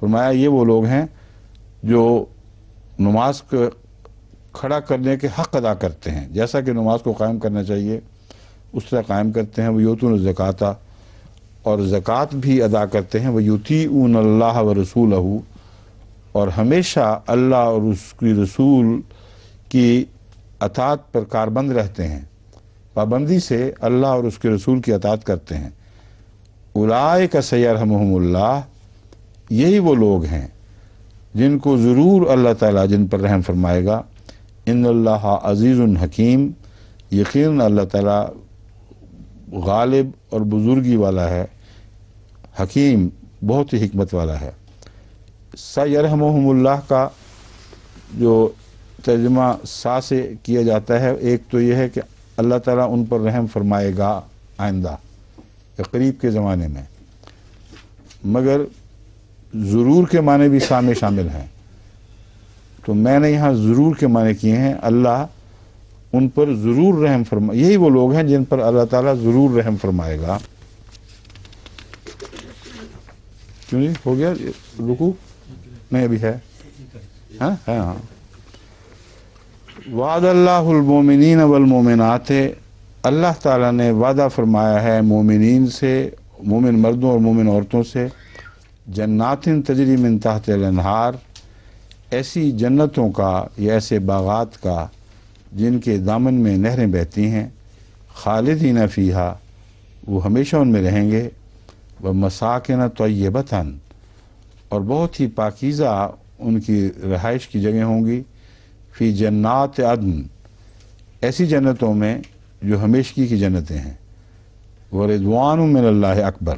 فرمایا یہ وہ لوگ ہیں جو نماز کو کھڑا کرنے کے حق ادا کرتے ہیں، جیسا کہ نماز کو قائم کرنا چاہیے اس طرح قائم کرتے ہیں، وہ یؤتون الزکوٰۃ، اور زکوٰۃ بھی ادا کرتے ہیں، وہ یطیعون اللہ و رسولہ، اور ہمیشہ اللہ اور اس کی رسول کی اطاعت پر کاربند رہتے ہیں، پابندی سے اللہ اور اس کے رسول کی اطاعت کرتے ہیں۔ اولئک سیرحمہم اللہ، یہی وہ لوگ ہیں جن کو ضرور اللہ تعالیٰ جن پر رحم فرمائے گا۔ ان اللہ عزیز حکیم، یقیناً اللہ تعالیٰ غالب اور بزرگی والا ہے، حکیم بہت ہی حکمت والا ہے۔ سیرحمہم اللہ کا جو ترجمہ سا سے کیا جاتا ہے، ایک تو یہ ہے کہ اللہ تعالیٰ ان پر رحم فرمائے گا آئندہ یا قریب کے زمانے میں، مگر ضرور کے معنی بھی سا میں شامل ہیں، تو میں نے یہاں ضرور کے معنی کیے ہیں۔ اللہ ان پر ضرور رحم فرمائے، یہی وہ لوگ ہیں جن پر اللہ تعالیٰ ضرور رحم فرمائے گا۔ کیوں جی ہو گیا رکوع؟ نہیں ابھی ہے، ہاں ہاں۔ وعد اللہ المومنین والمومنات، اللہ تعالیٰ نے وعدہ فرمایا ہے مومنین سے، مومن مردوں اور مومن عورتوں سے، جنات تجری من تحت الانہار، ایسی جنتوں کا یا ایسے باغات کا جن کے دامن میں نہریں بہتی ہیں، خالدین فیہا، وہ ہمیشہ ان میں رہیں گے، ومساکن طیبۃ، اور بہت ہی پاکیزہ ان کی رہائش کی جگہ ہوں گی، فی جنات عدن، ایسی جنتوں میں جو ہمیشگی کی جنتیں ہیں، ورضوان من اللہ اکبر،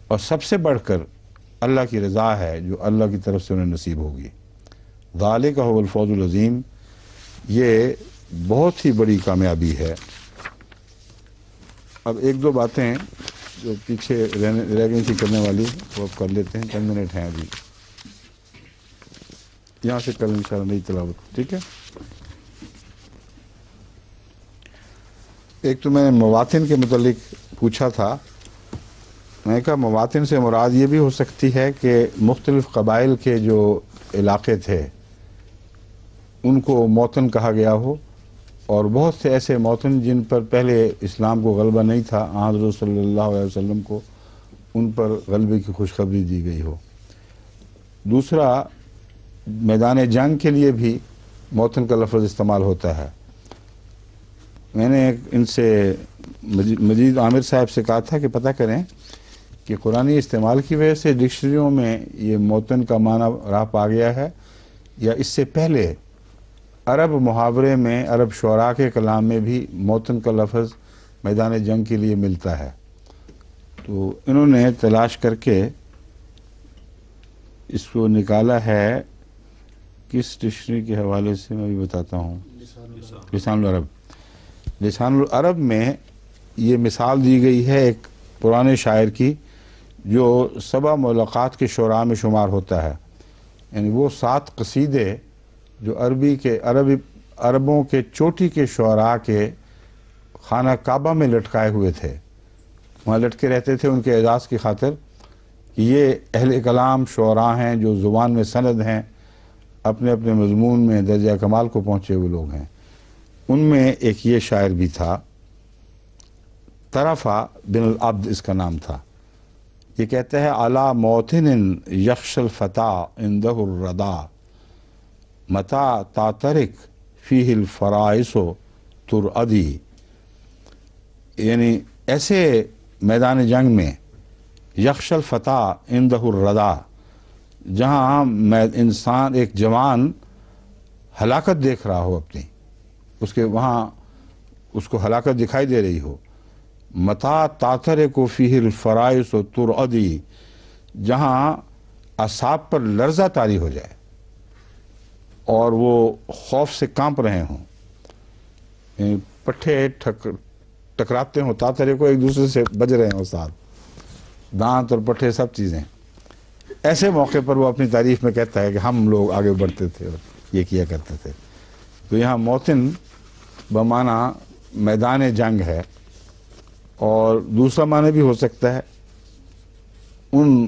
اور سب سے بڑھ کر اللہ کی رضا ہے جو اللہ کی طرف سے انہیں نصیب ہوگی۔ ذالک هو الفوز العظیم، یہ بہت ہی بڑی کامیابی ہے۔ اب ایک دو باتیں جو پیچھے رہ گئی تھی کرنے والی وہ اب کر لیتے ہیں، چند منٹ ہیں ابھی، یہاں سے کل انشاءاللہ نئی تلاوت، ٹھیک ہے۔ ایک تو میں نے مواطن کے متعلق پوچھا تھا، میں نے کہا مواطن سے مراد یہ بھی ہو سکتی ہے کہ مختلف قبائل کے جو علاقے تھے ان کو موطن کہا گیا ہو، اور بہت سے ایسے موطن جن پر پہلے اسلام کو غلبہ نہیں تھا، حضرت صلی اللہ علیہ وسلم کو ان پر غلبے کی خوشخبری دی گئی ہو۔ دوسرا، میدان جنگ کے لیے بھی موطن کا لفظ استعمال ہوتا ہے۔ میں نے ان سے مجید عامر صاحب سے کہا تھا کہ پتہ کریں کہ قرآنی استعمال کی وجہ سے ڈکشنریوں میں یہ موطن کا معنی راہ پا گیا ہے، یا اس سے پہلے عرب محاورے میں، عرب شعراء کے کلام میں بھی موطن کا لفظ میدان جنگ کے لیے ملتا ہے۔ تو انہوں نے تلاش کر کے اس کو نکالا ہے، کس ڈکشنری کے حوالے سے میں بھی بتاتا ہوں، لسان العرب۔ لسان العرب میں یہ مثال دی گئی ہے ایک پرانے شاعر کی جو 7 ملقات کے شعراء میں شمار ہوتا ہے، یعنی وہ 7 قصیدے جو عربوں کے چوٹی کے شعراء کے خانہ کعبہ میں لٹکائے ہوئے تھے، وہاں لٹکے رہتے تھے ان کے اعزاز کی خاطر کہ یہ اہل کلام شعراء ہیں جو زبان میں سند ہیں، اپنے اپنے مضمون میں درجہ کمال کو پہنچے ہوئے لوگ ہیں۔ ان میں ایک یہ شاعر بھی تھا، طرفہ بن العبد اس کا نام تھا۔ یہ کہتا ہے علی موطن یخش الفتى عندہ الردى متى تعترک فیہ الفرائس ترعدی، یعنی ایسے میدان جنگ میں یخش الفتى عندہ الردى، جہاں انسان ایک جوان ہلاکت دیکھ رہا ہو، اپنی اس کے وہاں اس کو ہلاکت دکھائی دے رہی ہو، متى تعترک فیہ الفرائس ترعدی، جہاں اعصاب پر لرزہ طاری ہو جائے اور وہ خوف سے کانپ رہے ہوں، یعنی پٹھے ٹکراتے ہوں، تعترے کو ایک دوسرے سے بج رہے ہوں، ساتھ دانت اور پٹھے سب چیزیں، ایسے موقع پر وہ اپنی تعریف میں کہتا ہے کہ ہم لوگ آگے بڑھتے تھے اور یہ کیا کرتے تھے۔ تو یہاں موطن بمعنی میدان جنگ ہے، اور دوسرا معنی بھی ہو سکتا ہے ان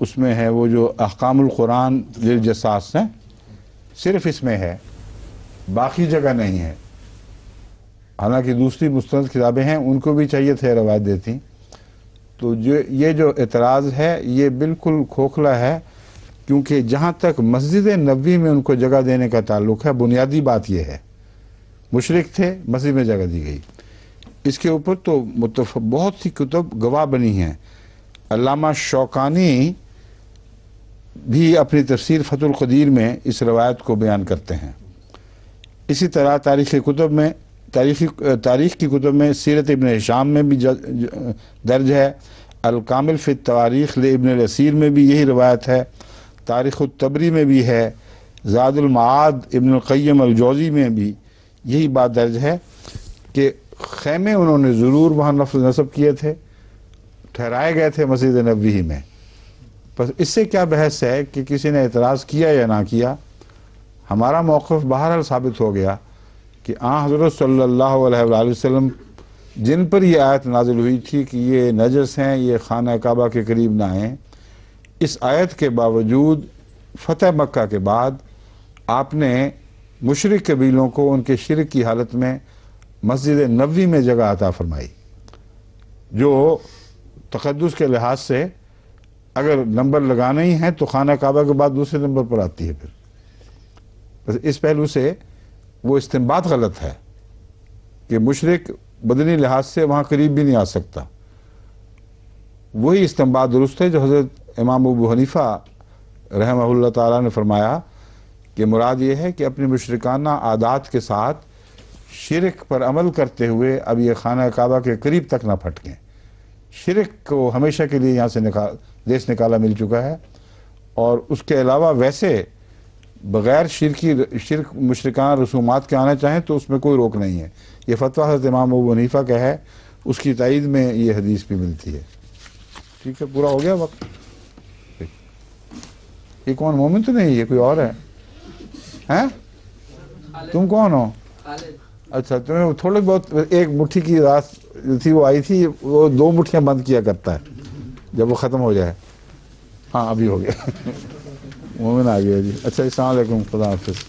اس میں ہے وہ جو احکام القرآن للجساس ہیں، صرف اس میں ہے، باقی جگہ نہیں ہے۔ حالانکہ دوسری مستند کتابیں ہیں، ان کو بھی چاہیے تھے روایت دیتی۔ تو یہ جو اعتراض ہے یہ بالکل کھوکھلا ہے، کیونکہ جہاں تک مسجد نبوی میں ان کو جگہ دینے کا تعلق ہے، بنیادی بات یہ ہے، مشرک تھے، مسجد میں جگہ دی گئی۔ اس کے اوپر تو بہت سی کتب گواہ بنی ہیں۔ علامہ شوکانی بھی اپنی تفسیر فتح القدیر میں اس روایت کو بیان کرتے ہیں۔ اسی طرح تاریخ کی کتب میں سیرت ابن ہشام میں بھی درج ہے، الکامل فی التواریخ لابن الاسیر میں بھی یہی روایت ہے، تاریخ الطبری میں بھی ہے، زاد المعاد ابن القیم الجوزی میں بھی یہی بات درج ہے کہ خیمے انہوں نے ضرور وہاں نصب کیے تھے، ٹھہرائے گئے تھے مسجد نبوی میں۔ بس اس سے کیا بحث ہے کہ کسی نے اعتراض کیا یا نہ کیا، ہمارا موقف بہرحال ثابت ہو گیا کہ حضرت صلی اللہ علیہ وآلہ وسلم جن پر یہ آیت نازل ہوئی تھی کہ یہ نجس ہیں، یہ خانہ کعبہ کے قریب نہ آئیں، اس آیت کے باوجود فتح مکہ کے بعد آپ نے مشرک قبیلوں کو ان کے شرک کی حالت میں مسجد نبوی میں جگہ عطا فرمائی، جو تقدس کے لحاظ سے اگر نمبر لگانا ہی ہے تو خانہ کعبہ کے بعد دوسرے نمبر پر آتی ہے۔ پھر بس اس پہلو سے وہ استنباط غلط ہے کہ مشرک بدنی لحاظ سے وہاں قریب بھی نہیں آ سکتا۔ وہی استنباط درست ہے جو حضرت امام ابو حنیفہ رحمہ اللہ تعالیٰ نے فرمایا کہ مراد یہ ہے کہ اپنی مشرکانہ عادات کے ساتھ شرک پر عمل کرتے ہوئے اب یہ خانہ کعبہ کے قریب تک نہ پھٹکیں۔ شرک کو ہمیشہ کے لیے یہاں سے دیس نکالا مل چکا ہے، اور اس کے علاوہ ویسے بغیر شرک مشرکانہ رسومات کے آنا چاہیں تو اس میں کوئی روک نہیں ہے۔ یہ فتویٰ حضرت امام ابو حنیفہ کا ہے، اس کی تائید میں یہ حدیث بھی ملتی ہے۔ ٹھیک ہے، پورا ہو گیا وقت؟ یہ کون، مومن تو نہیں، یہ کوئی اور ہے؟ ہیں؟ تم کون ہو؟ اچھا، تمہیں تھوڑے بہت ایک مٹھی کی رات تھی وہ آئی تھی، وہ 2 مٹھیاں بند کیا کرتا ہے جب وہ ختم ہو جائے۔ ہاں ابھی ہو گیا، مومن آ گیا جی۔ اچھا، السلام علیکم، خدا حافظ۔